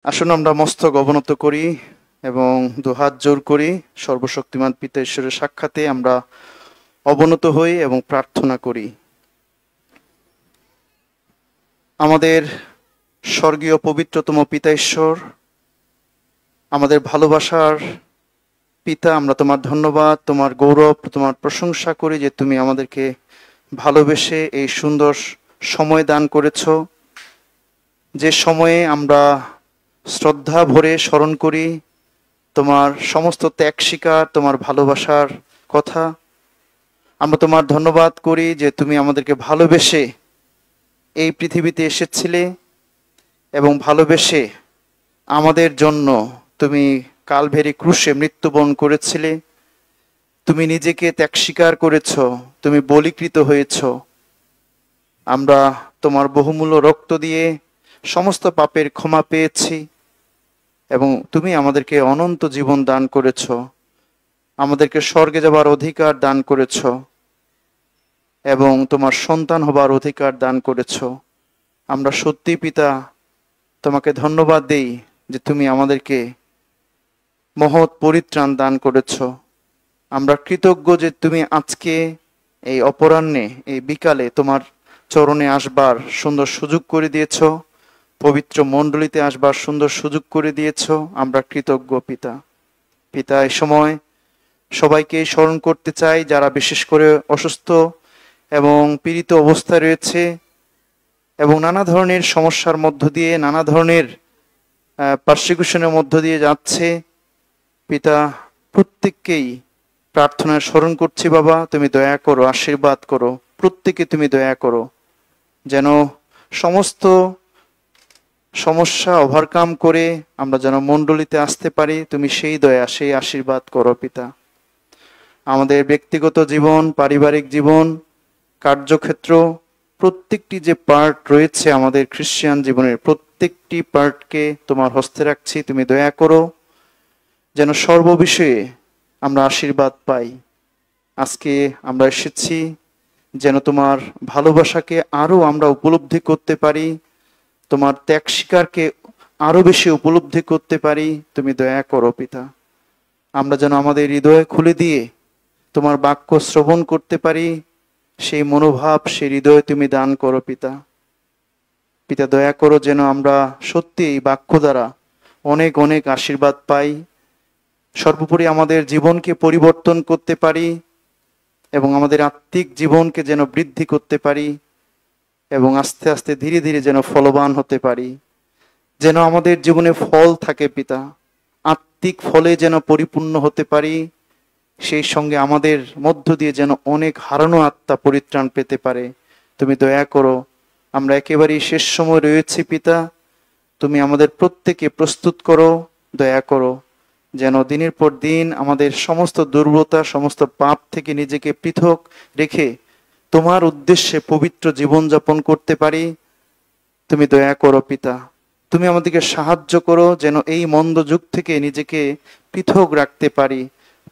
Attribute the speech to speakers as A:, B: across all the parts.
A: আসুন আমরা মস্তক অবনত করি এবং দুহাত জোর করি। সর্বশক্তিমান পিতা ঈশ্বরের সাক্ষাতে আমরা অবনত হই এবং প্রার্থনা করি। আমাদের স্বর্গীয় পবিত্রতম পিতা ঈশ্বর, আমাদের ভালোবাসার পিতা, আমরা তোমার ধন্যবাদ, তোমার গৌরব, তোমার প্রশংসা করি যে তুমি আমাদেরকে ভালোবেসে এই সুন্দর সময় দান করেছ, যে সময়ে আমরা শ্রদ্ধা ভরে স্মরণ করি তোমার সমস্ত ত্যাগ স্বীকার, তোমার ভালোবাসার কথা। আমরা তোমার ধন্যবাদ করি যে তুমি আমাদেরকে ভালোবেসে এই পৃথিবীতে এসেছিলে এবং ভালোবেসে আমাদের জন্য তুমি কালভেরি ক্রুশে মৃত্যুবরণ করেছিলে। তুমি নিজেকে ত্যাগ স্বীকার করেছ, তুমি বলীকৃত হয়েছ। আমরা তোমার বহুমূল্য রক্ত দিয়ে সমস্ত পাপের ক্ষমা পেয়েছি এবং তুমি আমাদেরকে অনন্ত জীবন দান করেছ, আমাদেরকে স্বর্গে যাবার অধিকার দান করেছ এবং তোমার সন্তান হবার অধিকার দান করেছ। আমরা সত্যি পিতা তোমাকে ধন্যবাদ দেই যে তুমি আমাদেরকে মহৎ পরিত্রাণ দান করেছ। আমরা কৃতজ্ঞ যে তুমি আজকে এই অপরাহ্নে, এই বিকালে তোমার চরণে আসবার সুন্দর সুযোগ করে দিয়েছ, পবিত্র মণ্ডলীতে আসবার সুন্দর সুযোগ করে দিয়েছ। আমরা কৃতজ্ঞ পিতা। পিতা, এই সময় সবাইকে স্মরণ করতে চাই যারা বিশেষ করে অসুস্থ এবং পীড়িত অবস্থায় রয়েছে এবং নানা ধরনের সমস্যার মধ্য দিয়ে, নানা ধরনের পারসিকিউশনের মধ্য দিয়ে যাচ্ছে। পিতা, প্রত্যেককেই প্রার্থনায় স্মরণ করছি বাবা, তুমি দয়া করো, আশীর্বাদ করো, প্রত্যেকে তুমি দয়া করো যেন সমস্ত সমস্যা ওভারকাম করে আমরা যেন মণ্ডলীতে আসতে পারি। তুমি সেই দয়া, সেই আশীর্বাদ করো পিতা। আমাদের ব্যক্তিগত জীবন, পারিবারিক জীবন, কার্যক্ষেত্র, প্রত্যেকটি যে পার্ট রয়েছে আমাদের খ্রিস্টান জীবনের, প্রত্যেকটি পার্টকে তোমার হস্তে রাখছি। তুমি দয়া করো যেন সর্ববিষয়ে আমরা আশীর্বাদ পাই। আজকে আমরা এসেছি যেন তোমার ভালোবাসাকে আরো আমরা উপলব্ধি করতে পারি, তোমার ত্যাগ স্বীকারকে আরো বেশি উপলব্ধি করতে পারি। তুমি দয়া করো পিতা। আমরা যেন আমাদের হৃদয় খুলে দিয়ে তোমার বাক্য শ্রবণ করতে পারি, সেই মনোভাব, সেই হৃদয় তুমি দান করো পিতা। পিতা, দয়া করো যেন আমরা সত্যি এই বাক্য দ্বারা অনেক অনেক আশীর্বাদ পাই, সর্বোপরি আমাদের জীবনকে পরিবর্তন করতে পারি এবং আমাদের আত্মিক জীবনকে যেন বৃদ্ধি করতে পারি এবং আস্তে আস্তে ধীরে ধীরে যেন ফলবান হতে পারি, যেন আমাদের জীবনে ফল থাকে পিতা, আত্মিক ফলে যেন পরিপূর্ণ হতে পারি, সেই সঙ্গে আমাদের মধ্য দিয়ে যেন অনেক হারানো আত্মা পরিত্রাণ পেতে পারে। তুমি দয়া করো। আমরা একেবারেই শেষ সময় রয়েছি পিতা, তুমি আমাদের প্রত্যেকে প্রস্তুত করো, দয়া করো যেন দিনের পর দিন আমাদের সমস্ত দুর্বলতা, সমস্ত পাপ থেকে নিজেকে পৃথক রেখে তোমার উদ্দেশ্যে পবিত্র জীবনযাপন করতে পারি। তুমি দয়া করো পিতা। তুমি আমাদেরকে সাহায্য করো যেন এই মন্দ যুগ থেকে নিজেকে পৃথক রাখতে পারি,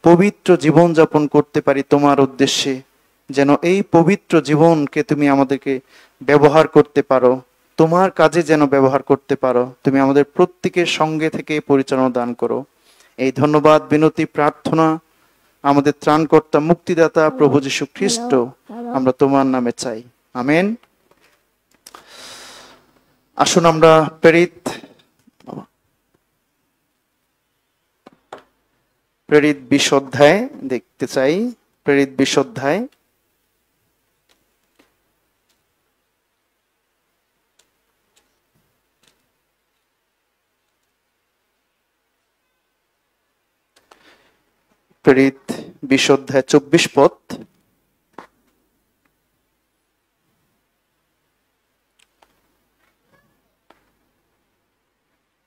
A: পবিত্র জীবনযাপন করতে পারি তোমার উদ্দেশ্যে, যেন এই পবিত্র জীবনকে তুমি আমাদেরকে ব্যবহার করতে পারো, তোমার কাজে যেন ব্যবহার করতে পারো। তুমি আমাদের প্রত্যেকের সঙ্গে থেকে পরিচালনা দান করো। এই ধন্যবাদ, বিনতি, প্রার্থনা আমাদের ত্রাণকর্তা, মুক্তিদাতা প্রভু যীশু খ্রিস্ট আমরা তোমার নামে চাই, আমেন। আসুন আমরা প্রেরিত 20 অধ্যায় দেখতে চাই। প্রেরিত 20 অধ্যায়। প্রেরিত 20 অধ্যায় 24 পদ।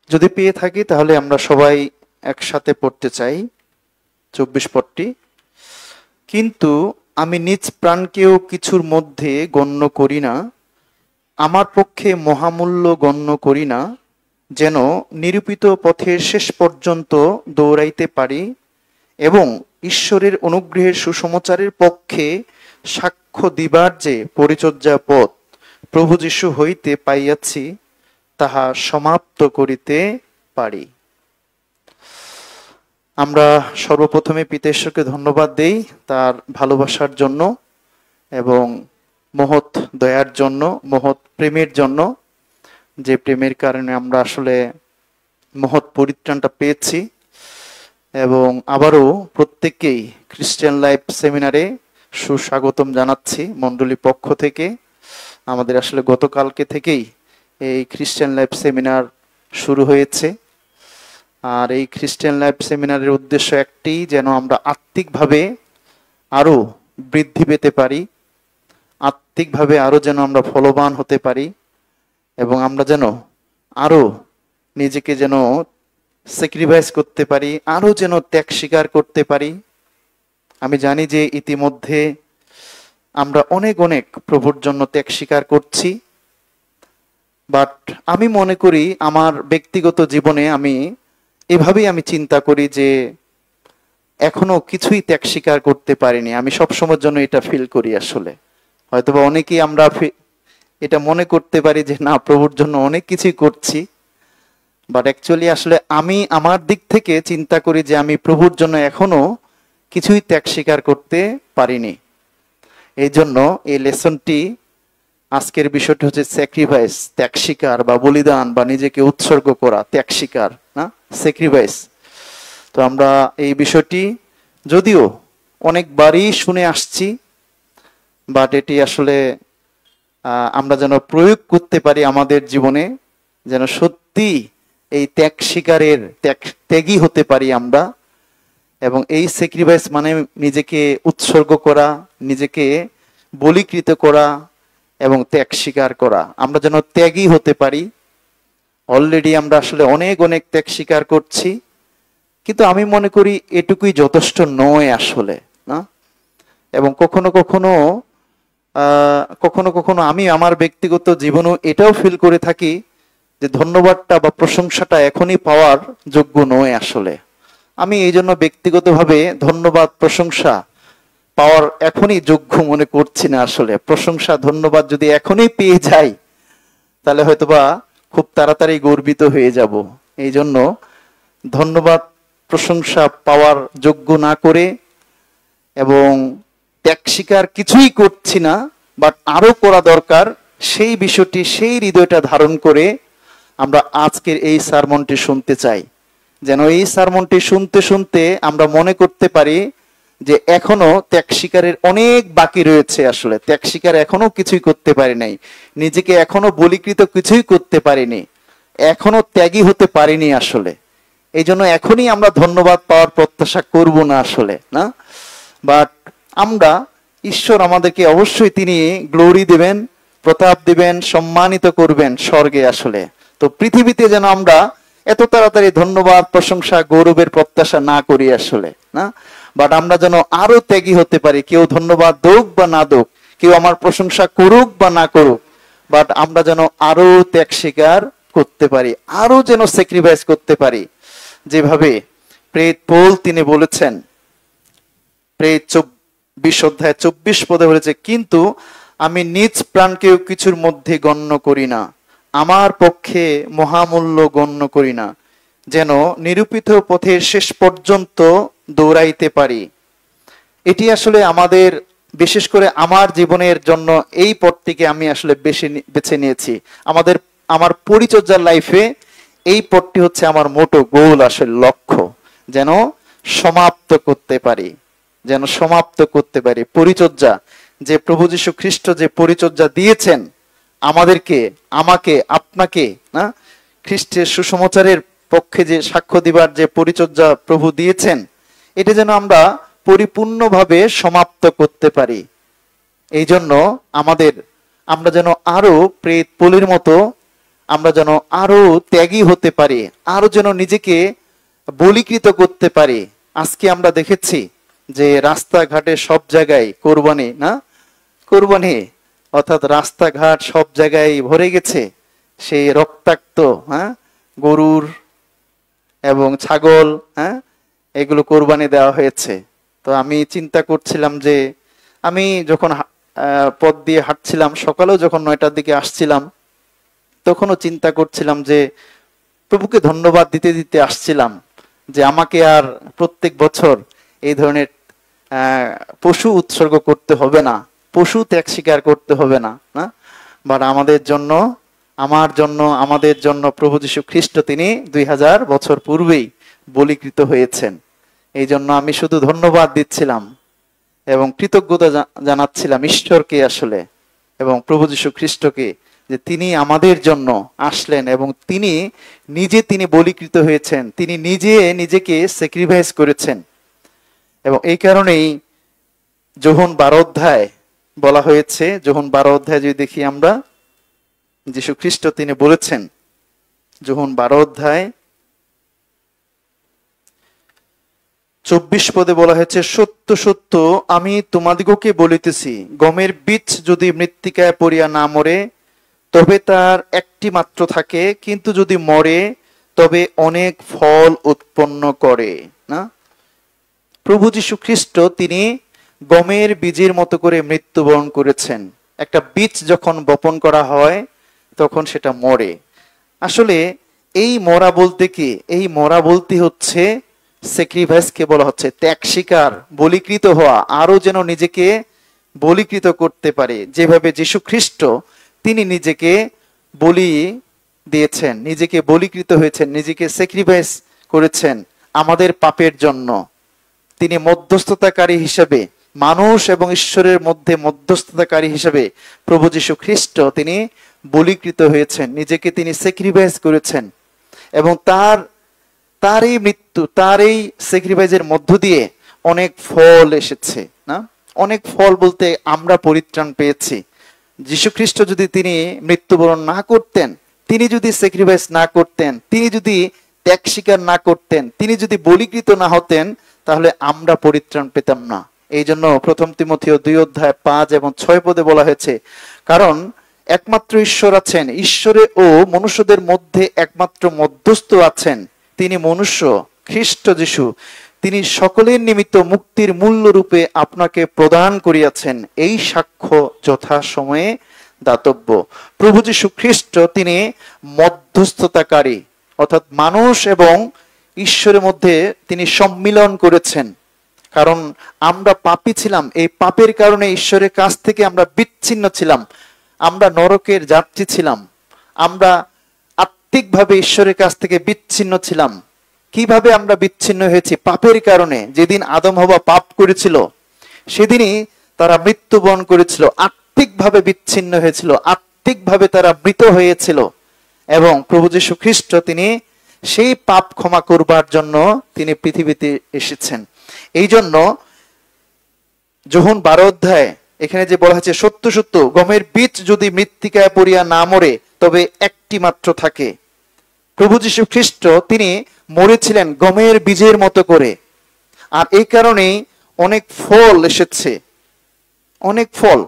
A: যদি পেয়ে থাকি তাহলে আমরা সবাই একসাথে পড়তে চাই 24 পদটি। কিন্তু আমি নিজ প্রাণকেও কিছুর মধ্যে গণ্য করি না, আমার পক্ষে মহামূল্য গণ্য করি না, যেন নিরূপিত পথের শেষ পর্যন্ত দৌড়াইতে পারি এবং ঈশ্বরের অনুগ্রহের সুসমাচারের পক্ষে সাক্ষ্য দিবার যে পরিচর্যা পথ প্রভু যীশু হইতে পাইয়াছি, তাহা সমাপ্ত করিতে পারি। আমরা সর্বপ্রথমে পিতা ঈশ্বরকে ধন্যবাদ দেই তার ভালোবাসার জন্য এবং মহৎ দয়ার জন্য, মহৎ প্রেমের জন্য, যে প্রেমের কারণে আমরা আসলে মহৎ পরিত্রাণটা পেয়েছি। এবং আবারও প্রত্যেককেই খ্রিস্টান লাইফ সেমিনারে সুস্বাগতম জানাচ্ছি মণ্ডলীর পক্ষ থেকে। আমাদের আসলে গতকালকে থেকেই এই খ্রিস্টান লাইফ সেমিনার শুরু হয়েছে। আর এই খ্রিস্টান লাইফ সেমিনারের উদ্দেশ্য একটি, যেন আমরা আত্মিকভাবে আরো বৃদ্ধি পেতে পারি, আত্মিকভাবে আরো যেন আমরা ফলবান হতে পারি, এবং আমরা যেন আরো নিজেকে যেন স্যাক্রিফাইস করতে পারি, আরো যেন ত্যাগ স্বীকার করতে পারি। আমি জানি যে ইতিমধ্যে আমরা অনেক অনেক প্রভুর জন্য ত্যাগ স্বীকার করছি, বাট আমি মনে করি আমার ব্যক্তিগত জীবনে আমি এভাবেই আমি চিন্তা করি যে এখনো কিছুই ত্যাগ স্বীকার করতে পারিনি। আমি সবসময়ের জন্য এটা ফিল করি। আসলে হয়তোবা অনেকেই আমরা এটা মনে করতে পারি যে না, প্রভুর জন্য অনেক কিছুই করছি, বাট অ্যাকচুয়ালি আসলে আমি আমার দিক থেকে চিন্তা করি যে আমি প্রভুর জন্য এখনো কিছুই ত্যাগ স্বীকার করতে পারিনি। এই জন্য এই লেসনটি, আজকের বিষয়টি হচ্ছে স্যাক্রিফাইস, ত্যাগ স্বীকার বা বলিদান বা নিজেকে উৎসর্গ করা, ত্যাগ স্বীকার, না স্যাক্রিফাইস। তো আমরা এই বিষয়টি যদিও অনেকবারই শুনে আসছি, বাট এটি আসলে আমরা যেন প্রয়োগ করতে পারি আমাদের জীবনে, যেন সত্যি এই ত্যাগ স্বীকারের ত্যাগী হতে পারি আমরা। এবং এই স্যাক্রিফাইস মানে নিজেকে উৎসর্গ করা, নিজেকে বলীকৃত করা এবং ত্যাগ স্বীকার করা। আমরা যেন ত্যাগী হতে পারি। অলরেডি আমরা আসলে অনেক অনেক ত্যাগ স্বীকার করছি, কিন্তু আমি মনে করি এটুকুই যথেষ্ট নয় আসলে, না। এবং কখনো কখনো কখনো কখনো আমি আমার ব্যক্তিগত জীবনেও এটাও ফিল করে থাকি যে ধন্যবাদটা বা প্রশংসাটা এখনই পাওয়ার যোগ্য নয় আসলে। আমি এই জন্য ব্যক্তিগতভাবে ধন্যবাদ প্রশংসা পাওয়ার এখনই যোগ্য মনে করছি না আসলে। প্রশংসা ধন্যবাদ যদি এখনই পেয়ে যাই, তাহলে হয়তোবা খুব তাড়াতাড়ি গর্বিত হয়ে যাব। এই জন্য ধন্যবাদ প্রশংসা পাওয়ার যোগ্য না করে এবং ত্যাগ স্বীকার কিছুই করছি না, বাট আরো করা দরকার, সেই বিষয়টি, সেই হৃদয়টা ধারণ করে আমরা আজকের এই সারমনটি শুনতে চাই। যেন এই সারমনটি শুনতে শুনতে আমরা মনে করতে পারি যে এখনো ত্যাগ স্বীকারের অনেক বাকি রয়েছে। আসলে ত্যাগ স্বীকার এখনো কিছুই করতে পারি নাই, নিজেকে এখনো বলীকৃত কিছুই করতে পারিনি, এখনো ত্যাগী হতে পারিনি আসলে। এই জন্য এখনই আমরা ধন্যবাদ পাওয়ার প্রত্যাশা করব না আসলে, না। বাট আমরা, ঈশ্বর আমাদেরকে অবশ্যই তিনি গ্লোরি দেবেন, প্রতাপ দিবেন, সম্মানিত করবেন স্বর্গে আসলে। তো পৃথিবীতে যেন আমরা এত তাড়াতাড়ি ধন্যবাদ প্রশংসা গৌরবের প্রত্যাশা না করি আসলে, না। বাট আমরা যেন আরো ত্যাগী হতে পারি। কেউ ধন্যবাদ দোক বা না দোক, কেউ আমার প্রশংসা করুক বা না করুক, বাট আমরা যেন আরো ত্যাগ স্বীকার করতে পারি, আরো যেন স্যাক্রিফাইস করতে পারি। যেভাবে প্রেরিত পৌল তিনি বলেছেন, প্রেরিত 20 অধ্যায় 24 পদে বলেছে, কিন্তু আমি নিজ প্রাণকেও কিছুর মধ্যে গণ্য করি না, আমার পক্ষে মহামূল্য গণ্য করি না, যেন নিরূপিত পথের শেষ পর্যন্ত দৌড়াইতে পারি। এটি আসলে আমাদের, বিশেষ করে আমার জীবনের জন্য এই পথটিকে আমি আসলে বেছে নিয়েছি। আমার পরিচর্যার লাইফে এই পথটি হচ্ছে আমার মোটো গোল, আসলে লক্ষ্য, যেন সমাপ্ত করতে পারি, যেন সমাপ্ত করতে পারি পরিচর্যা। যে প্রভু যীশু খ্রিস্ট যে পরিচর্যা দিয়েছেন আমাদেরকে, আমাকে, আপনাকে, না, খ্রিস্টের সুসমাচারের পক্ষে যে সাক্ষ্য দিবার যে পরিচর্যা প্রভু দিয়েছেন, এটা যেন আমরা পরিপূর্ণভাবে সমাপ্ত করতে পারি। এই জন্য আমরা যেন আরো প্রেরিত পৌলের মতো আমরা যেন আরো ত্যাগী হতে পারি, আরো যেন নিজেকে বলীকৃত করতে পারি। আজকে আমরা দেখেছি যে রাস্তাঘাটে সব জায়গায় কোরবানি, না, কোরবানি, অর্থাৎ রাস্তাঘাট সব জায়গায় ভরে গেছে সেই রক্তাক্ত, হ্যাঁ, গরুর এবং ছাগল, হ্যাঁ, এগুলো কোরবানি দেওয়া হয়েছে। তো আমি চিন্তা করছিলাম যে আমি যখন পথ দিয়ে হাঁটছিলাম, সকালেও যখন 9টার দিকে আসছিলাম, তখনও চিন্তা করছিলাম যে প্রভুকে ধন্যবাদ দিতে দিতে আসছিলাম যে আমাকে আর প্রত্যেক বছর এই ধরনের পশু উৎসর্গ করতে হবে না, পশু ত্যাগ স্বীকার করতে হবে না, না, বাট আমাদের জন্য, আমার জন্য, আমাদের জন্য প্রভু যীশু খ্রিস্ট তিনি 2000 বছর পূর্বেই বলীকৃত হয়েছেন। এই জন্য আমি শুধু ধন্যবাদ দিচ্ছিলাম এবং কৃতজ্ঞতা জানাচ্ছিলাম ঈশ্বরকে আসলে এবং প্রভু যীশু খ্রিস্টকে, যে তিনি আমাদের জন্য আসলেন এবং তিনি বলীকৃত হয়েছেন, তিনি নিজেকে স্যাক্রিফাইস করেছেন। এবং এই কারণেই যোহন 12 অধ্যায় বলা হয়েছে, যোহন 12 অধ্যায় যদি দেখি আমরা, যীশু খ্রিস্ট তিনি বলেছেন, যোহন 12 অধ্যায় 24 পদে বলা হয়েছে, সত্য সত্য আমি তোমাদিগকে বলিতেছি, গমের বীজ যদি মৃত্তিকায় পড়িয়া না মরে তবে তার একটি মাত্র থাকে, কিন্তু যদি মরে তবে অনেক ফল উৎপন্ন করে। না, প্রভু যীশু খ্রিস্ট তিনি গমের বীজের মতো করে মৃত্যুবরণ করেছেন। একটা বীজ যখন বপন করা হয় তখন সেটা মরে। আসলে এই মরা বলতে কি? এই মরা বলতে হচ্ছে স্যাক্রিফাইসকে বলা হচ্ছে, ত্যাগ স্বীকার, বলীকৃত হওয়া, আরো যেন নিজেকে বলীকৃত করতে পারে। যেভাবে যীশু খ্রিস্ট তিনি নিজেকে বলি দিয়েছেন, নিজেকে বলীকৃত হয়েছেন, নিজেকে স্যাক্রিফাইস করেছেন আমাদের পাপের জন্য। তিনি মধ্যস্থতাকারী হিসেবে, মানুষ এবং ঈশ্বরের মধ্যে মধ্যস্থতাকারী হিসেবে প্রভু যীশু খ্রিস্ট তিনি বলীকৃত হয়েছেন, নিজেকে তিনি স্যাক্রিফাইস করেছেন এবং তার এই মৃত্যু, তার এই স্যাক্রিফাইসের মধ্য দিয়ে অনেক ফল এসেছে। না, অনেক ফল বলতে আমরা পরিত্রাণ পেয়েছি। যীশু খ্রিস্ট যদি তিনি মৃত্যুবরণ না করতেন, তিনি যদি স্যাক্রিফাইস না করতেন, তিনি যদি ত্যাগ স্বীকার না করতেন, তিনি যদি বলীকৃত না হতেন, তাহলে আমরা পরিত্রাণ পেতাম না। এই জন্য 1 তিমথেয় 2 অধ্যায় 5 এবং 6 পদে বলা হয়েছে, কারণ একমাত্র ঈশ্বর আছেন, ঈশ্বরে ও মনুষ্যদের মধ্যে একমাত্র মধ্যস্থ আছেন, তিনি মনুষ্য খ্রিস্ট যীশু, তিনি সকলের নিমিত্ত মুক্তির মূল্য রূপে আপনাকে প্রদান করিয়াছেন, এই সাক্ষ্য যথা সময়ে দাতব্য। প্রভু যীশু খ্রিস্ট তিনি মধ্যস্থতাকারী, অর্থাৎ মানুষ এবং ঈশ্বরের মধ্যে তিনি সম্মিলন করেছেন। কারণ আমরা পাপী ছিলাম, এই পাপের কারণে ঈশ্বরের কাছ থেকে আমরা বিচ্ছিন্ন ছিলাম, আমরা নরকের যাত্রী ছিলাম, আমরা আত্মিকভাবে ঈশ্বরের কাছ থেকে বিচ্ছিন্ন ছিলাম। কিভাবে আমরা বিচ্ছিন্ন হয়েছি? পাপের কারণে। যেদিন আদম হওয়া পাপ করেছিল সেদিনই তারা মৃত্যুবরণ করেছিল, আত্মিকভাবে বিচ্ছিন্ন হয়েছিল, আত্মিকভাবে তারা মৃত হয়েছিল। এবং প্রভু যীশু খ্রিস্ট তিনি সেই পাপ ক্ষমা করবার জন্য তিনি পৃথিবীতে এসেছেন। এই জন্য যোহন 12 অধ্যায় এখানে যে বলা হয়েছে, সত্য সত্য গমের বীজ যদি মৃত্তিকায় পড়িয়া না মরে তবে একটি মাত্র থাকে। প্রভু যীশু খ্রিস্ট তিনি মরেছিলেন গমের বীজের মতো করে, আর এই কারণেই অনেক ফল এসেছে, অনেক ফল।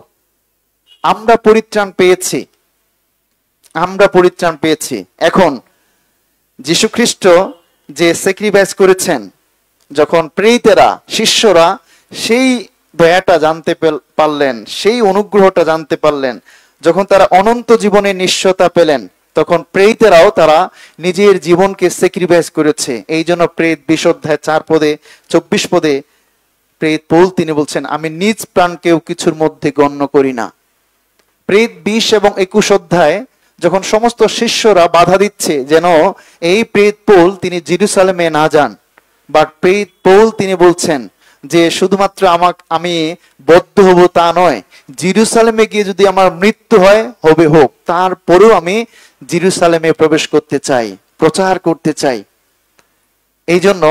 A: আমরা পরিত্রাণ পেয়েছি, আমরা পরিত্রাণ পেয়েছি। এখন যীশু খ্রিস্ট যে স্যাক্রিফাইস করেছেন, যখন প্রেরিতেরা, শিষ্যরা সেই দয়াটা জানতে পারলেন, সেই অনুগ্রহটা জানতে পারলেন, যখন তারা অনন্ত জীবনের নিশ্চয়তা পেলেন, তখন প্রেরিতেরাও তারা নিজের জীবনকে স্যাক্রিফাইস করেছে। এই জন্য প্রেরিত 20 অধ্যায় 4 পদে 24 পদে প্রেরিত পৌল তিনি বলছেন, আমি নিজ প্রাণকেও কিছুর মধ্যে গণ্য করি না। প্রেরিত 20 এবং 21 অধ্যায় যখন সমস্ত শিষ্যরা বাধা দিচ্ছে যেন এই প্রেরিত পৌল তিনি জেরুসালেমে না যান, বাট প্রেরিত পৌল তিনি বলছেন যে শুধুমাত্র আমি বদ্ধ হব তা নয়, জেরুসালেমে গিয়ে যদি আমার মৃত্যু হয় হবে হোক, তারপরেও আমি জেরুসালেমে প্রবেশ করতে চাই, প্রচার করতে চাই। এই জন্য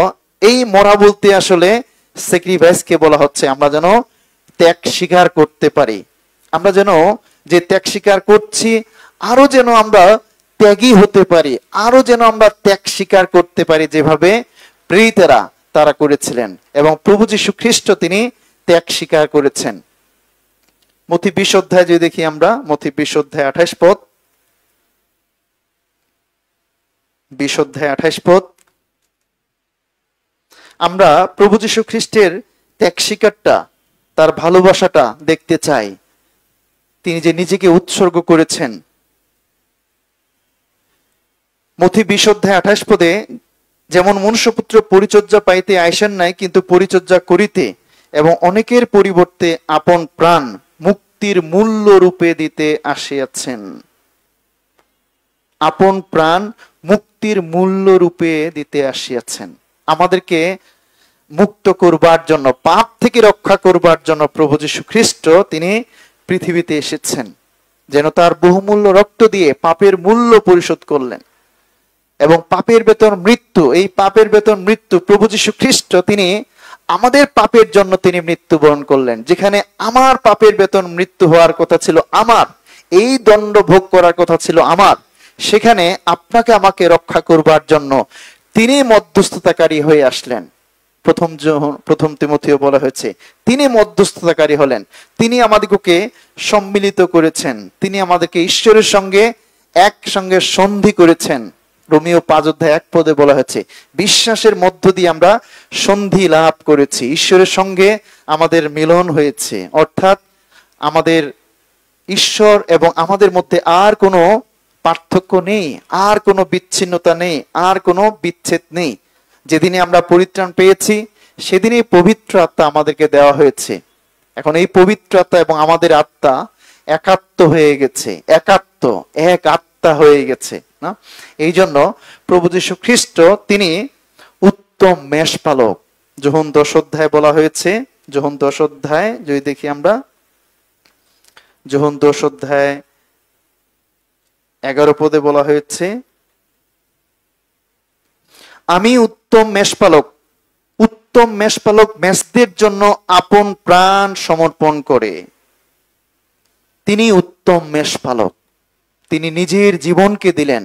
A: এই মরা বলতে আসলে স্যাক্রিফাইসকে বলা হচ্ছে, আমরা যেন ত্যাগ স্বীকার করতে পারি, আমরা যেন যে ত্যাগ স্বীকার করছি আরো যেন আমরা ত্যাগী হতে পারি, আরো যেন আমরা ত্যাগ স্বীকার করতে পারি যেভাবে প্রেরিতেরা তারা করেছিলেন এবং প্রভু যীশু খ্রিস্ট তিনি ত্যাগ স্বীকার করেছেন। মথি 20 অধ্যায় যদি দেখি আমরা, মথি 20 অধ্যায় 28 পদ, 20 অধ্যায় 28 পদ, আমরা প্রভু যীশু খ্রিস্টের ত্যাগ স্বীকারটা, তার ভালোবাসাটা দেখতে চাই, তিনি যে নিজেকে উৎসর্গ করেছেন। মথি 20 অধ্যায় 28 পদে, যেমন মনুষ্যপুত্র পরিচর্যা পাইতে আইসেন নাই, কিন্তু পরিচর্যা করিতে এবং অনেকের পরিবর্তে আপন প্রাণ মুক্তির মূল্য রূপে দিতে আসিয়াছেন। আপন প্রাণ মুক্তির মূল্য রূপে দিতে আসিয়াছেন। আমাদেরকে মুক্ত করবার জন্য, পাপ থেকে রক্ষা করবার জন্য প্রভু যীশু খ্রিস্ট তিনি পৃথিবীতে এসেছেন, যেন তার বহুমূল্য রক্ত দিয়ে পাপের মূল্য পরিশোধ করলেন। এবং পাপের বেতন মৃত্যু, এই পাপের বেতন মৃত্যু, প্রভু যীশু খ্রিস্ট তিনি আমাদের পাপের জন্য তিনি মৃত্যুবরণ করলেন। যেখানে আমার পাপের বেতন মৃত্যু হওয়ার কথা ছিল, আমার এই দণ্ড ভোগ করার কথা ছিল আমার, সেখানে আপনাকে আমাকে রক্ষা করবার জন্য তিনি মধ্যস্থতাকারী হয়ে আসলেন। প্রথম তিমথিও বলা হয়েছে তিনি মধ্যস্থতাকারী হলেন, তিনি আমাদেরকে সম্মিলিত করেছেন, তিনি আমাদেরকে ঈশ্বরের সঙ্গে একসঙ্গে সন্ধি করেছেন। রোমিও 5 অধ্যায় 1 পদে বলা হয়েছে বিশ্বাসের মধ্য দিয়ে আমরা সন্ধি লাভ করেছি, ঈশ্বরের সঙ্গে আমাদের মিলন হয়েছে। অর্থাৎ আমাদের ঈশ্বর এবং আমাদের মধ্যে আর কোনো পার্থক্য নেই, আর কোনো বিচ্ছিন্নতা নেই, আর কোনো বিচ্ছেদ নেই। যেদিনে আমরা পরিত্রাণ পেয়েছি সেদিনই পবিত্র আত্মা আমাদেরকে দেওয়া হয়েছে। এখন এই পবিত্র আত্মা এবং আমাদের আত্মা একাত্ম হয়ে গেছে, এক আত্মা হয়ে গেছে না। এই জন্য প্রভু যীশু খ্রিস্ট তিনি উত্তম মেষপালক। যোহন 10 অধ্যায় বলা হয়েছে, যোহন 10 অধ্যায় যদি দেখি আমরা, যোহন 10 অধ্যায় 11 পদে বলা হয়েছে, আমি উত্তম মেষপালক, উত্তম মেষপালক মেষদের জন্য আপন প্রাণ সমর্পণ করে। তিনি উত্তম মেষপালক, তিনি নিজের জীবনকে দিলেন।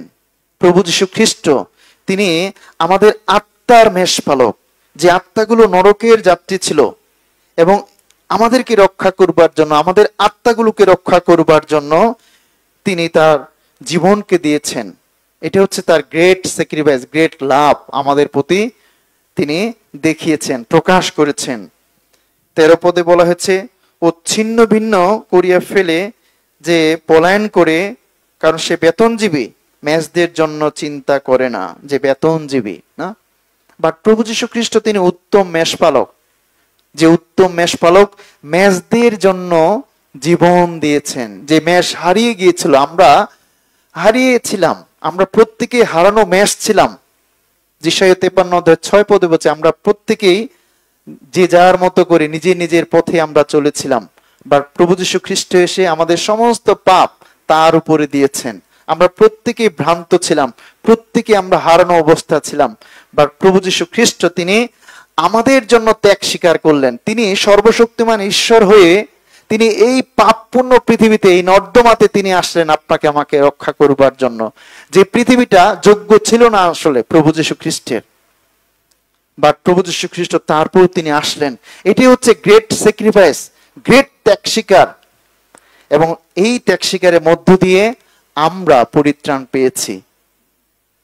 A: প্রভু যীশু খ্রিস্ট তিনি আমাদের আত্মার মেষপালক, যে আত্মাগুলো নরকের যাত্রী ছিল এবং আমাদেরকে রক্ষা করবার জন্য, আমাদের আত্মাগুলোকে রক্ষা করবার জন্য তিনি তার জীবনকে দিয়েছেন। এটা হচ্ছে তার গ্রেট স্যাক্রিফাইস, গ্রেট লাভ আমাদের প্রতি তিনি দেখিয়েছেন, প্রকাশ করেছেন। 13 পদে বলা হয়েছে, ও ছিন্ন ভিন্ন করিয়া ফেলে যে পলায়ন করে, কারণ সে বেতনজীবী, মেষদের জন্য চিন্তা করে না, যে বেতনজীবী না। বাট প্রভু যীশু খ্রিস্ট তিনি উত্তম মেষপালক, যে উত্তম মেষপালক মেষদের জন্য জীবন দিয়েছেন। যে মেষ হারিয়ে গিয়েছিল, আমরা হারিয়েছিলাম, আমরা প্রত্যেকে হারানো মেষ ছিলাম। যিশায়া 53 অধ্যায় 6 পদে বলছে, আমরা প্রত্যেকেই যে যার মতো করে নিজের নিজের পথে আমরা চলেছিলাম, বা প্রভু যীশু খ্রিস্ট এসে আমাদের সমস্ত পাপ তার উপরে দিয়েছেন। আমরা প্রত্যেকেই ভ্রান্ত ছিলাম, প্রত্যেকে আমরা হারানো অবস্থা ছিলাম, বা প্রভু যীশু খ্রিস্ট তিনি আমাদের জন্য ত্যাগ স্বীকার করলেন। তিনি সর্বশক্তিমান ঈশ্বর হয়ে তিনি এই পাপপূর্ণ পৃথিবীতে, এই নর্দমাতে তিনি আসলেন আপনাকে আমাকে রক্ষা করবার জন্য। যে পৃথিবীটা যোগ্য ছিল না আসলে প্রভু যীশু খ্রিস্টের, বাট প্রভু যীশু খ্রিস্ট তারপর তিনি আসলেন। এটি হচ্ছে গ্রেট স্যাক্রিফাইস, গ্রেট ত্যাগ স্বীকার। এবং এই ত্যাগ স্বীকারের মধ্য দিয়ে আমরা পরিত্রাণ পেয়েছি।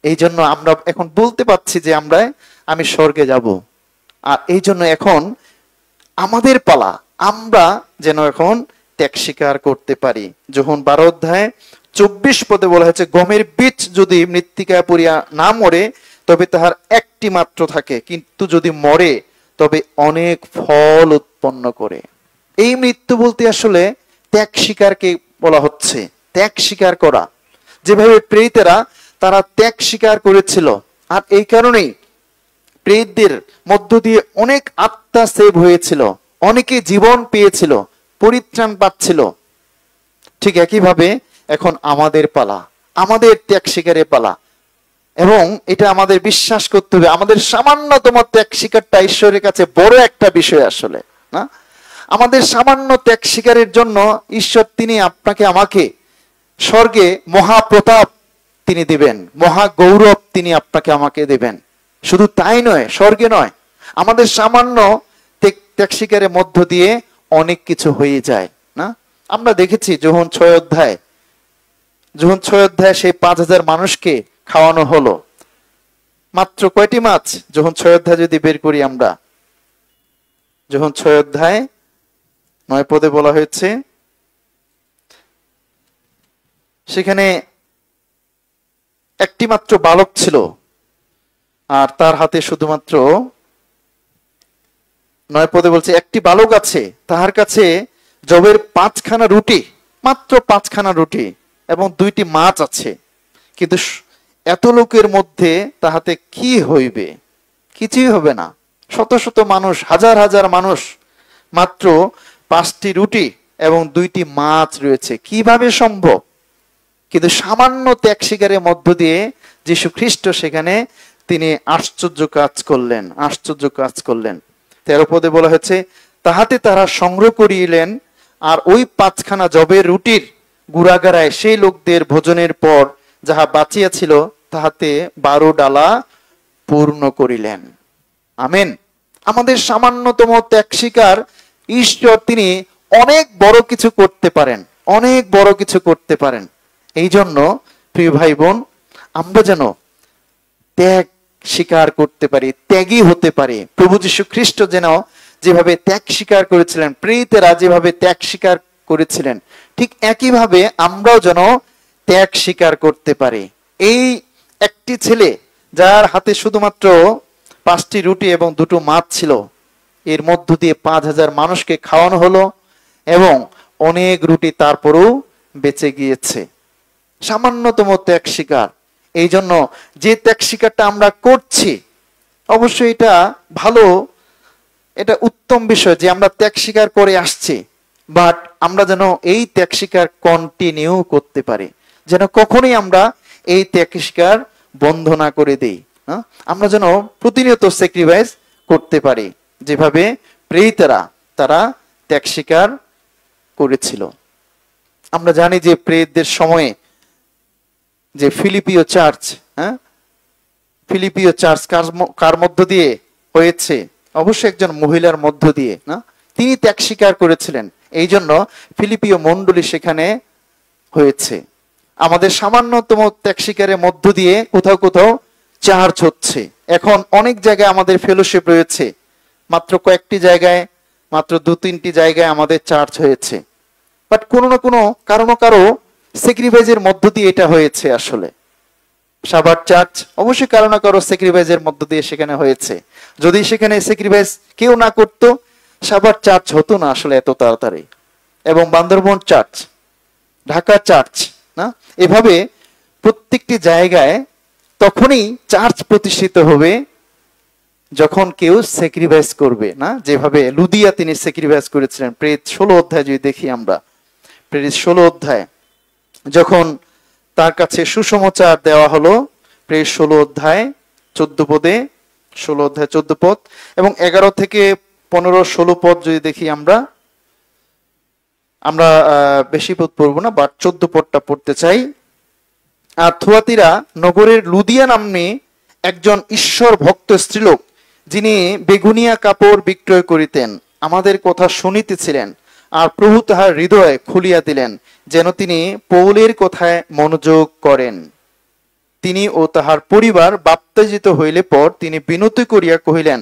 A: এই জন্য আমরা এখন বলতে পারছি যে আমি স্বর্গে যাব। আর এই জন্য এখন আমাদের পালা, আমরা যেন এখন ত্যাগ স্বীকার করতে পারি। যোহন 12 অধ্যায় 24 পদে বলা হয়েছে, গমের বীজ যদি মৃত্তিকায় পড়িয়া না মরে তবে তাহার একটি মাত্র থাকে, কিন্তু যদি মরে তবে অনেক ফল উৎপন্ন করে। এই মৃত্যু বলতে আসলে ত্যাগ স্বীকারকে বলা হচ্ছে, ত্যাগ স্বীকার করা। যেভাবে প্রেরিতেরা তারা ত্যাগ স্বীকার করেছিল, আর এই কারণেই প্রেরিতদের মধ্য দিয়ে অনেক আত্মা সেভ হয়েছিল, অনেকে জীবন পেয়েছিল, পরিত্রাণ পাচ্ছিল। ঠিক একইভাবে এখন আমাদের পালা, আমাদের ত্যাগ স্বীকারের পালা। এবং এটা আমাদের বিশ্বাস করতে হবে, আমাদের সামান্যতম ত্যাগ স্বীকারটা ঈশ্বরের কাছে বড় একটা বিষয় আসলে না। আমাদের সামান্য ত্যাগ স্বীকারের জন্য ঈশ্বর তিনি আপনাকে আমাকে স্বর্গে মহাপ্রতাপ তিনি দিবেন, মহা গৌরব তিনি আপনাকে আমাকে দেবেন। শুধু তাই নয়, স্বর্গে নয়, আমাদের সামান্য ত্যাগ স্বীকারের মধ্য দিয়ে অনেক কিছু হয়ে যায় না। আমরা দেখেছি যোহন 6 অধ্যায়, সেই 5000 মানুষকে খাওয়ানো হলো মাত্র কয়টি মাছ? যোহন 6 অধ্যায় যদি বের করি আমরা, যোহন 6 অধ্যায় 9 পদে বলা হয়েছে, সেখানে একটি মাত্র বালক ছিল, আর তার হাতে শুধুমাত্র 9 পদে বলছে একটি বালক আছে, তাহার কাছে জবের 5খানা রুটি, মাত্র 5খানা রুটি এবং 2টি মাছ আছে, কিন্তু এত লোকের মধ্যে তাহাতে কি হইবে? কিছুই হবে না। শত শত মানুষ, হাজার হাজার মানুষ, মাত্র 5টি রুটি এবং 2টি মাছ রয়েছে, কিভাবে সম্ভব? কিন্তু সামান্য ত্যাগ স্বীকারের মধ্য দিয়ে যীশু খ্রিস্ট সেখানে তিনি আশ্চর্য কাজ করলেন, আশ্চর্য কাজ করলেন। 13 পদে বলা হয়েছে তাহাতে তারা সংগ্রহ করিলেন, আর ওই 5খানা জবের রুটির গুড়াগাড়ায় সেই লোকদের ভোজনের পর যাহা বাঁচিয়া ছিল তাহাতে 12 ডালা পূর্ণ করিলেন। আমেন। আমাদের সামান্যতম ত্যাগ স্বীকার, ঈশ্বর তিনি অনেক বড় কিছু করতে পারেন, অনেক বড় কিছু করতে পারেন। এই জন্য প্রিয় ভাই বোন, আমরা যেন ত্যাগ স্বীকার করতে পারি, ত্যাগী হতে পারি। প্রভু যীশু খ্রিস্ট যেন যেভাবে ত্যাগ স্বীকার করেছিলেন, প্রেরিতেরা যেভাবে ত্যাগ স্বীকার করেছিলেন, ঠিক একইভাবে আমরাও যেন ত্যাগ স্বীকার করতে পারি। এই একটি ছেলে যার হাতে শুধুমাত্র 5টি রুটি এবং 2টো মাছ ছিল, এর মধ্য দিয়ে 5000 মানুষকে খাওয়ানো হলো এবং অনেক রুটি তারপরও বেঁচে গিয়েছে। সামান্যতম ত্যাগ স্বীকার। এই জন্য যে ত্যাগ স্বীকারটা আমরা করছি, অবশ্যই এটা ভালো, এটা উত্তম বিষয় যে আমরা ত্যাগ স্বীকার করে আসছি, বাট আমরা যেন এই ত্যাগ স্বীকার কন্টিনিউ করতে পারি, যেন কখনোই আমরা এই ত্যাগ স্বীকার বন্ধ না করে দেই। আমরা যেন প্রতিনিয়ত স্যাক্রিফাইস করতে পারি, যেভাবে প্রেরিতেরা তারা ত্যাগ স্বীকার করেছিল। আমরা জানি যে প্রেরিতদের সময়ে যে ফিলিপিও চার্চ, ফিলিপিও চার্চ কার মধ্য দিয়ে হয়েছে? অবশ্যই একজন মহিলার মধ্য দিয়ে, না? তিনি ত্যাগ স্বীকার করেছিলেন, এই জন্য ফিলিপিও মণ্ডলী সেখানে হয়েছে। আমাদের সামান্যতম ত্যাগ স্বীকারের মধ্য দিয়ে কোথাও কোথাও চার্চ হচ্ছে। এখন অনেক জায়গায় আমাদের ফেলোশিপ রয়েছে, মাত্র কয়েকটি জায়গায়, মাত্র 2-3টি জায়গায় আমাদের চার্চ হয়েছে, বাট কোনো না কোনো কারো স্যাক্রিফাইসের মধ্য দিয়ে এটা হয়েছে। আসলে সাভার চার্চ অবশ্যই কারো না কারো স্যাক্রিফাইসের মধ্য দিয়ে সেখানে হয়েছে। যদি সেখানে স্যাক্রিফাইস কেউ না করতো, সাভার চার্চ হতো না আসলে এত তাড়াতাড়ি। এবং বান্দরবন চার্চ, ঢাকা চার্চ, না, এভাবে প্রত্যেকটি জায়গায় তখনই চার্চ প্রতিষ্ঠিত হবে যখন কেউ স্যাক্রিফাইস করবে, না? যেভাবে লুদিয়া তিনি স্যাক্রিফাইস করেছিলেন। প্রেরিত 16 অধ্যায় যদি দেখি আমরা, প্রেরিত 16 অধ্যায় যখন তার কাছে সুসমাচার দেওয়া হলো, প্রেরিত 16 অধ্যায় 14 পদে, 16 অধ্যায় 14 পদ এবং 11 থেকে 15-16 পদ যদি দেখি আমরা বেশি পদ পড়বো না, বাট 14 পদটা পড়তে চাই। আর থুয়াতিরা নগরের লুদিয়া নাম্নী একজন ঈশ্বর ভক্ত স্ত্রীলোক, যিনি বেগুনিয়া কাপড় বিক্রয় করিতেন, আমাদের কথা শুনিতেছিলেন, আর প্রভু তাহার হৃদয় খুলিয়া দিলেন যেন তিনি পৌলের কথায় মনোযোগ করেন। তিনি ও তাহার পরিবার বাপ্তাজিত হইলে পর তিনি বিনতি করিয়া কহিলেন,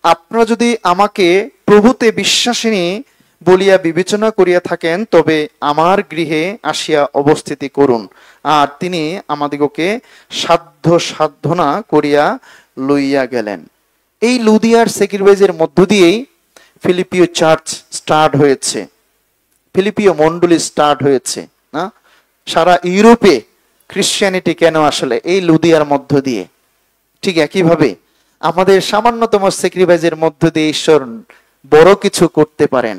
A: আপনারা যদি আমাকে প্রভুতে বিশ্বাসিনী বলিয়া বিবেচনা করিয়া থাকেন, তবে আমার গৃহে আসিয়া অবস্থিতি করুন। আর তিনি আমাদিগকে সাধনা করিয়া লইয়া গেলেন। এই লুদিয়ার স্যাক্রিফাইসের মধ্য দিয়েই ফিলিপিও চার্চ স্টার্ট হয়েছে, ফিলিপিও মণ্ডলী স্টার্ট হয়েছে, না? সারা ইউরোপে খ্রিস্টিয়ানিটি কেন আসলে এই লুদিয়ার মধ্য দিয়ে। ঠিক একইভাবে আমাদের সামান্যতম স্যাক্রিফাইসের মধ্য দিয়ে ঈশ্বর বড় কিছু করতে পারেন,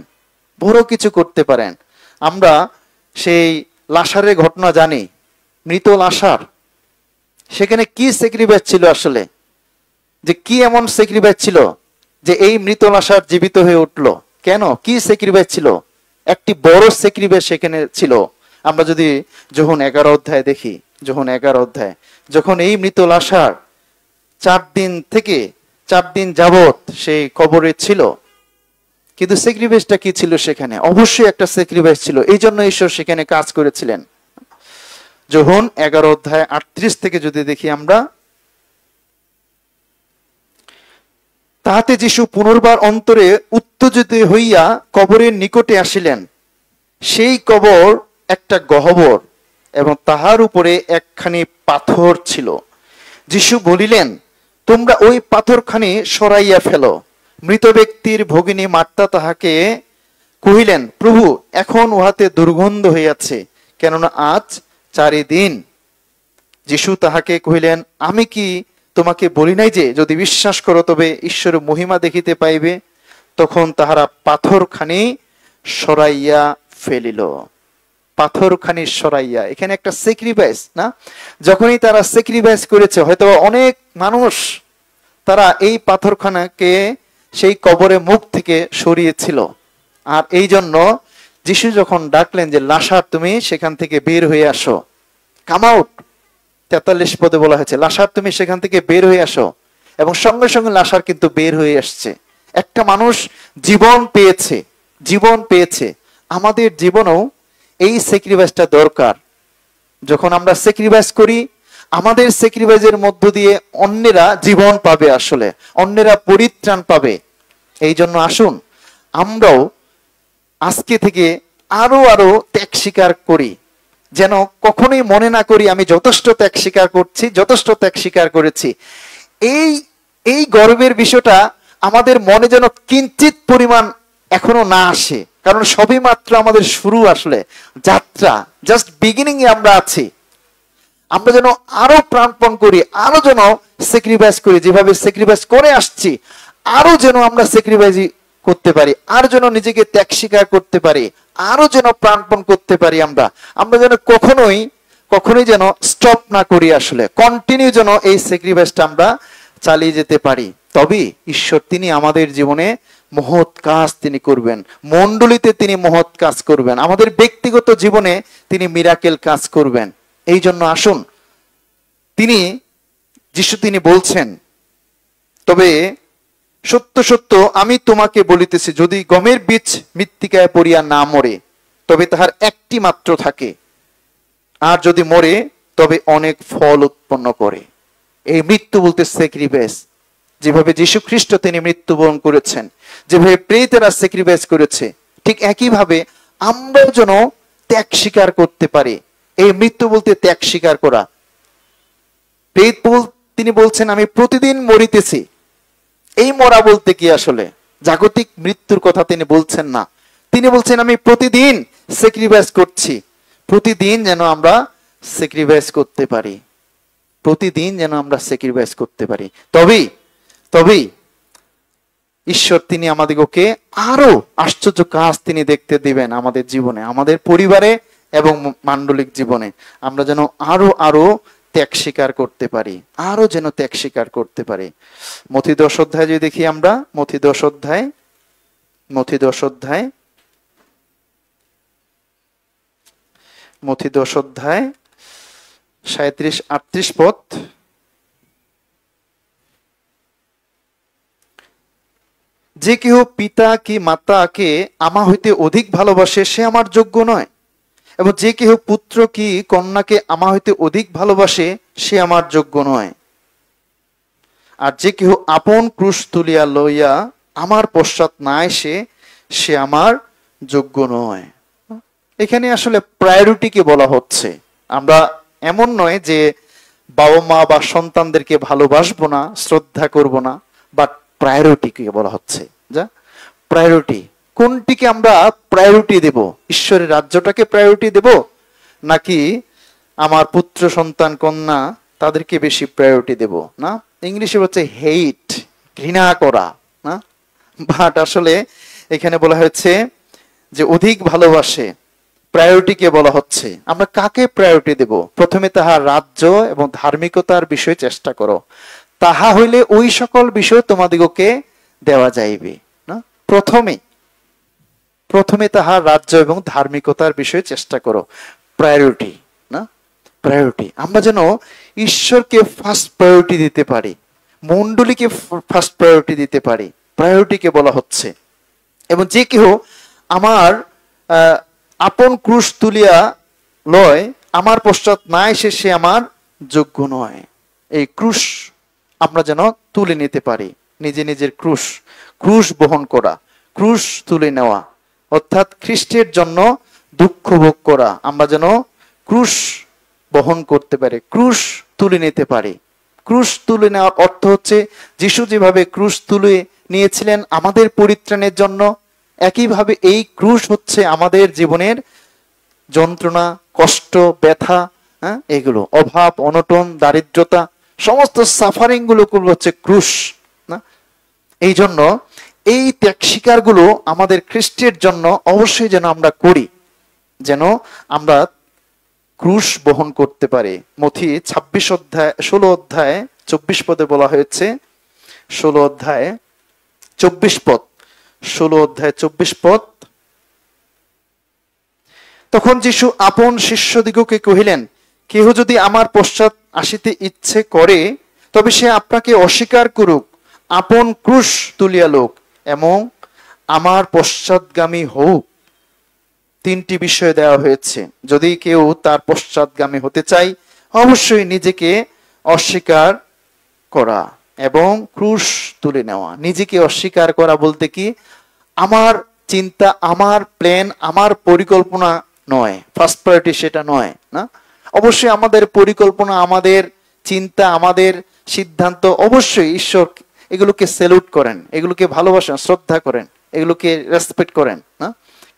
A: বড় কিছু করতে পারেন। আমরা সেই লাসারের ঘটনা জানি, মৃত লাসার, সেখানে কি স্যাক্রিফাইস ছিল আসলে, যে কি এমন স্যাক্রিফাইস ছিল যে এই মৃত লাসার জীবিত হয়ে উঠলো? কেন, কি স্যাক্রিফাইস ছিল? একটি বড় স্যাক্রিফাইস সেখানে ছিল। আমরা যদি যখন 11 অধ্যায় দেখি, যখন 11 অধ্যায়, যখন এই মৃত লাসার 4 দিন যাবত সেই কবরে ছিল, কিন্তু স্যাক্রিফাইসটা কি ছিল সেখানে? অবশ্যই একটা স্যাক্রিফাইস ছিল, এই জন্য ঈশ্বর সেখানে কাজ করেছিলেন। যখন 11 অধ্যায় 38 থেকে যদি দেখি আমরা, তাহাতে যীশু পুনর্বার অন্তরে উত্তেজিত হইয়া কবরের নিকটে আসিলেন। সেই কবর একটা গহ্বর, এবং তাহার উপরে একখানি পাথর ছিল। যিশু বলিলেন, তোমরা ওই পাথরখানি সরাইয়া ফেলো। মৃত ব্যক্তির ভগিনী মার্তা তাহাকে কহিলেন, প্রভু, এখন উহাতে দুর্গন্ধ হইয়াছে, কেননা আজ 4 দিন। যিশু তাহাকে কহিলেন, আমি কি তোমাকে বলি নাই যে যদি বিশ্বাস করো তবে ঈশ্বরের মহিমা দেখিতে পাইবে? তখন তাহারা পাথরখানি সরাইয়া ফেলিল। পাথরখানি সরাইয়া, এখানে একটা স্যাক্রিফাইস না? যখনই তারা স্যাক্রিফাইস করেছে, হয়তো অনেক মানুষ তারা এই পাথরখানাকে সেই কবরের মুখ থেকে সরিয়েছিল। আর এই জন্য যিশু যখন ডাকলেন যে লাসার, তুমি সেখান থেকে বের হয়ে আসো, কাম আউট, 43 পদে বলা হয়েছে, লাসার তুমি সেখান থেকে বের হয়ে আসো। এবং সঙ্গে সঙ্গে লাসার কিন্তু বের হয়ে আসছে। একটা মানুষ জীবন পেয়েছে, জীবন পেয়েছে। আমাদের জীবনেও এই স্যাক্রিফাইসটা দরকার। যখন আমরা স্যাক্রিফাইস করি, আমাদের স্যাক্রিফাইসের মধ্য দিয়ে অন্যেরা জীবন পাবে, আসলে অন্যেরা পরিত্রাণ পাবে। এই জন্য আসুন আমরাও আজকে থেকে আরো আরো ত্যাগ স্বীকার করি, যেন কখনোই মনে না করি আমি যথেষ্ট ত্যাগ স্বীকার করছি, যথেষ্ট ত্যাগ স্বীকার করেছি। এই গর্বের বিষয়টা আমাদের মনে যেন কিঞ্চিত পরিমাণ এখনো না আসে, কারণ সবই মাত্র আমাদের শুরু, আসলে যাত্রা জাস্ট বিগিনিং এ আমরা আছি। আমরা যেন আরো প্রাণপণ করি, আরো যেন স্যাক্রিফাইস করি, যেভাবে স্যাক্রিফাইস করে আসছি আরো যেন আমরা স্যাক্রিফাইস করতে পারি, আর যেন নিজেকে ত্যাগ স্বীকার করতে পারি, আরো যেন প্রাণপণ করতে পারি। আমরা যেন কখনোই যেন স্টপ না করি, আসলে কন্টিনিউ যেন এই স্যাক্রিফাইসটা আমরা চালিয়ে যেতে পারি। তবে ঈশ্বর তিনি আমাদের জীবনে মহৎ কাজ তিনি করবেন, মণ্ডলীতে তিনি মহৎ কাজ করবেন, আমাদের ব্যক্তিগত জীবনে তিনি মিরাকেল কাজ করবেন। এই জন্য আসুন, যিশু তিনি বলছেন, তবে সত্য সত্য আমি তোমাকে বলিতেছি, যদি গমের বীজ মৃত্তিকায় পড়িয়া না মরে তবে তাহার একটি মাত্র থাকে, আর যদি মরে তবে অনেক ফল উৎপন্ন করে। এই মৃত্যু বলতে স্যাক্রিফাইস। যেভাবে যীশু খ্রিস্ট তিনি মৃত্যুবরণ করেছেন, যেভাবে প্রেরিতরা স্যাক্রিফাইস করেছে, ঠিক একইভাবে আমরাও যেন ত্যাগ স্বীকার করতে পারি। এই মৃত্যু বলতে ত্যাগ স্বীকার করা। প্রেরিত তিনি বলছেন, আমি প্রতিদিন মরিতেছি। এই মরা বলতে কি আসলে জাগতিক মৃত্যুর কথা তিনি বলছেন না, তিনি বলছেন আমি প্রতিদিন স্যাক্রিফাইস করছি। প্রতিদিন যেন আমরা স্যাক্রিফাইস করতে পারি, প্রতিদিন যেন আমরা স্যাক্রিফাইস করতে পারি। তবেই ঈশ্বর তিনি আমাদেরকে আরো আশ্চর্য কাজ তিনি দেখতে দিবেন আমাদের জীবনে, আমাদের পরিবারে এবং মান্ডলিক জীবনে। আমরা যেন আরো ত্যাগ স্বীকার করতে পারি, আরো যেন ত্যাগ স্বীকার করতে পারি। মথি 10 অধ্যায় যদি দেখি আমরা, মথি 10 অধ্যায় 37-38 পদ। যে কেহ পিতা কি মাতাকে আমা হইতে অধিক ভালোবাসে সে আমার যোগ্য নয়, এবং যে কেহ পুত্র কি কন্যাকে আমা হইতে অধিক ভালোবাসে সে আমার যোগ্য নয়। আর যে কেহ আপন ক্রুশ তুলিয়া লইয়া আমার পশ্চাৎ না এসে সে আমার যোগ্য নয়। এখানে আসলে প্রায়োরিটিকে বলা হচ্ছে। আমরা এমন নয় যে বাবা মা বা সন্তানদেরকে ভালোবাসবো না, শ্রদ্ধা করব না, বাট প্রায়োরিটিকে বলা হচ্ছে। যা প্রায়োরিটি, কোনটিকে আমরা প্রায়োরিটি দেব? ঈশ্বরের রাজ্যটাকে প্রায়োরিটি দেব, নাকি আমার পুত্র সন্তান কন্যা তাদেরকে বেশি প্রায়োরিটি দেব? না, ইংলিশে হচ্ছে হেইট, ঘৃণা করা না, বাট আসলে এখানে বলা হয়েছে যে অধিক ভালোবাসে, প্রায়োরিটিকে বলা হচ্ছে। আমরা কাকে প্রায়োরিটি দেব? প্রথমে তাহার রাজ্য এবং ধার্মিকতার বিষয়ে চেষ্টা করো, তাহা হইলে ওই সকল বিষয় তোমাদিগকে দেওয়া যাইবে। না, প্রথমে তাহার রাজ্য এবং ধার্মিকতার বিষয়ে চেষ্টা করো, প্রায়োরিটি না, প্রায়োরিটি। আমরা যেন ঈশ্বরকে ফার্স্ট প্রায়োরিটি দিতে পারি, মণ্ডলীকে ফার্স্ট প্রায়োরিটি দিতে পারি, প্রায়োরিটিকে বলা হচ্ছে। এবং যে কেহ আমার আপন ক্রুশ তুলিয়া লয় আমার পশ্চাৎ না এসে সে আমার যোগ্য নয়। এই ক্রুশ আমরা যেন তুলে নিতে পারি, নিজের ক্রুশ বহন করা, ক্রুশ তুলে নেওয়া, অর্থাৎ খ্রিস্টের জন্য দুঃখ ভোগ করা। আমরা যেন ক্রুশ বহন করতে পারে, ক্রুশ তুলে নিতে পারে। ক্রুশ তুলে নেওয়ার অর্থ হচ্ছে যিশু যেভাবে ক্রুশ তুলে নিয়েছিলেন আমাদের পরিত্রাণের জন্য, একইভাবে এই ক্রুশ হচ্ছে আমাদের জীবনের যন্ত্রণা, কষ্ট, ব্যথা, এগুলো অভাব, অনটন, দারিদ্রতা, সমস্ত সাফারিং গুলো হচ্ছে ক্রুশ না। এই জন্য এই ত্যাগ স্বীকার গুলো আমাদের খ্রিস্টের জন্য অবশ্যই যেন আমরা করি, যেন আমরা ক্রুশ বহন করতে পারি। মথি 16 অধ্যায় 24 পদে বলা হয়েছে, 16 অধ্যায় 24 পদ, 16 অধ্যায় 24 পদ। তখন যিশু আপন শিষ্যদিগকে কহিলেন, কেহ যদি আমার পশ্চাৎ আসিতে ইচ্ছে করে, তবে সে আপনাকে অস্বীকার করুক, আপন ক্রুশ তুলিয়া লোক এবং আমার পশ্চাৎগামী হোক। 3টি বিষয় দেওয়া হয়েছে। যদি কেউ তার পশ্চাৎগামী হতে চায়, অবশ্যই নিজেকে অস্বীকার করা এবং ক্রুশ তুলে নেওয়া। নিজেকে অস্বীকার করা বলতে কি, আমার চিন্তা, আমার প্ল্যান, আমার পরিকল্পনা নয়, ফার্স্ট প্রায়োরিটি সেটা নয় না। অবশ্যই আমাদের পরিকল্পনা, আমাদের চিন্তা, আমাদের সিদ্ধান্ত, অবশ্যই ঈশ্বর এগুলোকে স্যালুট করেন, এগুলোকে ভালোবাসেন, শ্রদ্ধা করেন, এগুলোকে রেসপেক্ট করেন না।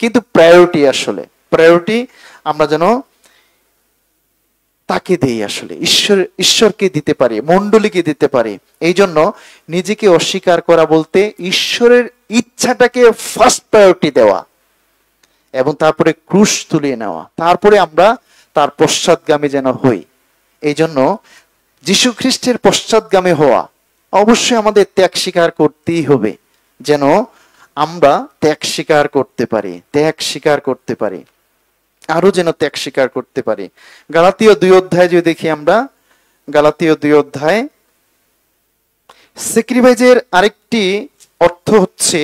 A: কিন্তু প্রায়োরিটি, আসলে প্রায়োরিটি আমরা যেন তাকে দেই, আসলে ঈশ্বরকে দিতে পারি, মণ্ডলীকে দিতে পারি। এই জন্য নিজেকে অস্বীকার করা বলতে ঈশ্বরের ইচ্ছাটাকে ফার্স্ট প্রায়োরিটি দেওয়া এবং তারপরে ক্রুশ তুলিয়ে নেওয়া, তারপরে আমরা তার পশ্চাৎগামী যেন হই। এই জন্য যীশু খ্রিস্টের পশ্চাৎগামী হওয়া অবশ্যই আমাদের ত্যাগ স্বীকার করতেই হবে, যেন আমরা ত্যাগ স্বীকার করতে পারি, ত্যাগ স্বীকার করতে পারি, আরো যেন ত্যাগ স্বীকার করতে পারি। গালাতীয় 2 অধ্যায় যদি দেখি আমরা, গালাতীয় 2 অধ্যায়, স্যাক্রিফাইসের আরেকটি অর্থ হচ্ছে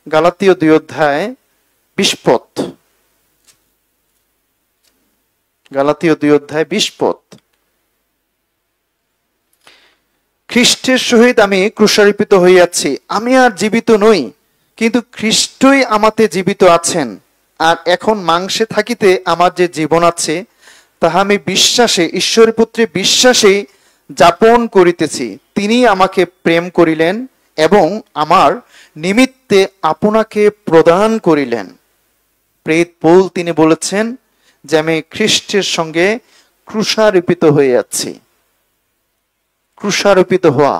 A: গালাতীয় 2 অধ্যায় 20 পদ, গালাতীয় 2 অধ্যায় 20 পদ। খ্রিস্টের সহিত আমি ক্রুশারোপিত হইয়াছি, আমি আর জীবিত নই, কিন্তু খ্রিস্টই আমাতে জীবিত আছেন। আর এখন মাংসে থাকিতে আমার যে জীবন আছে, তাহা আমি বিশ্বাসে, ঈশ্বরের পুত্রে বিশ্বাসেই যাপন করিতেছি। তিনি আমাকে প্রেম করিলেন এবং আমার নিমিত্তে আপনাকে প্রদান করিলেন। প্রেরিত পৌল তিনি বলেছেন যে আমি খ্রিস্টের সঙ্গে ক্রুশারোপিত হয়ে যাচ্ছি। ক্রুশারোপিত হওয়া,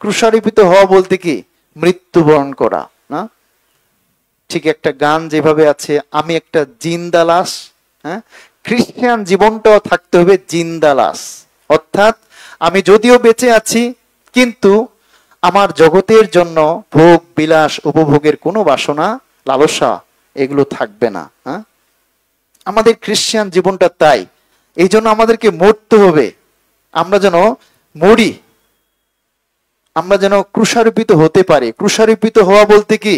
A: ক্রুশারোপিত হওয়া বলতে কি, মৃত্যুবরণ করা না। ঠিক একটা গান যেভাবে আছে, আমি একটা জিন্দা লাশ, খ্রিস্টান জীবনটাও থাকতে হবে জিন্দা লাশ। অর্থাৎ আমি যদিও বেঁচে আছি, কিন্তু আমার জগতের জন্য ভোগ বিলাস উপভোগের কোনো বাসনা, লালসা এগুলো থাকবে না। আমাদের খ্রিস্টান জীবনটা তাই। এই জন্য আমাদেরকে মরতে হবে, আমরা যেন মরি, আমরা যেন ক্রুশারোপিত হতে পারি। ক্রুশারোপিত হওয়া বলতে কি,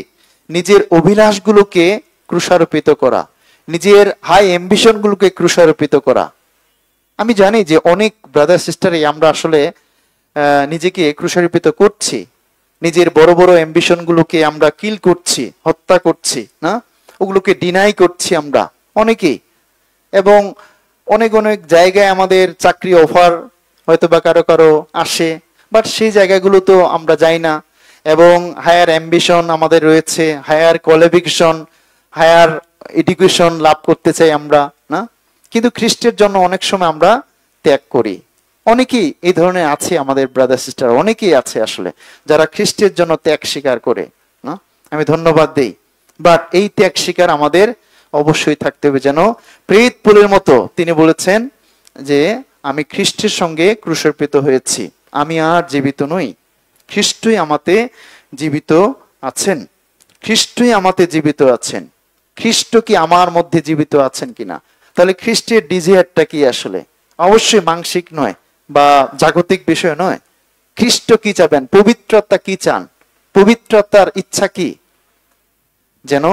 A: নিজের অভিলাষগুলোকে ক্রুশারোপিত করা, নিজের হাই অ্যাম্বিশন গুলোকে ক্রুশারোপিত করা। আমি জানি যে অনেক ব্রাদার সিস্টারই আমরা আসলে নিজেকে ক্রুশারোপিত করছি, নিজের বড় বড় অ্যাম্বিশন গুলোকে আমরা কিল করছি, হত্যা করছি না, ওগুলোকে ডিনাই করছি আমরা অনেকেই। এবং অনেক অনেক জায়গায় আমাদের চাকরি অফার হয়তো বা কারো কারো আসে, বাট সেই জায়গাগুলো তো আমরা যাই না। এবং হায়ার অ্যাম্বিশন আমাদের রয়েছে, হায়ার কোয়ালিফিকেশন, হায়ার এডুকেশন লাভ করতে চাই আমরা না। কিন্তু খ্রিস্টের জন্য অনেক সময় আমরা ত্যাগ করি। অনেকেই এই ধরনের আছে আমাদের ব্রাদার সিস্টার, অনেকেই আছে আসলে যারা খ্রিস্টের জন্য ত্যাগ স্বীকার করে না, আমি ধন্যবাদ দেই। বাট এই ত্যাগ স্বীকার আমাদের অবশ্যই থাকতে হবে, যেন প্রেরিত পৌলের মতো তিনি বলেছেন যে আমি খ্রিস্টের সঙ্গে ক্রুশারোপিত হয়েছি, আমি আর জীবিত নই, খ্রিস্টই আমাতে জীবিত আছেন, খ্রিস্টই আমাতে জীবিত আছেন। খ্রিস্ট কি আমার মধ্যে জীবিত আছেন কিনা? তাহলে খ্রিস্টের ডিজায়ারটা কি আসলে? অবশ্যই মানসিক নয় বা জাগতিক বিষয় নয়। খ্রিস্ট কি চাবেন? পবিত্রতা কি চান? পবিত্রতার ইচ্ছা কি? যেন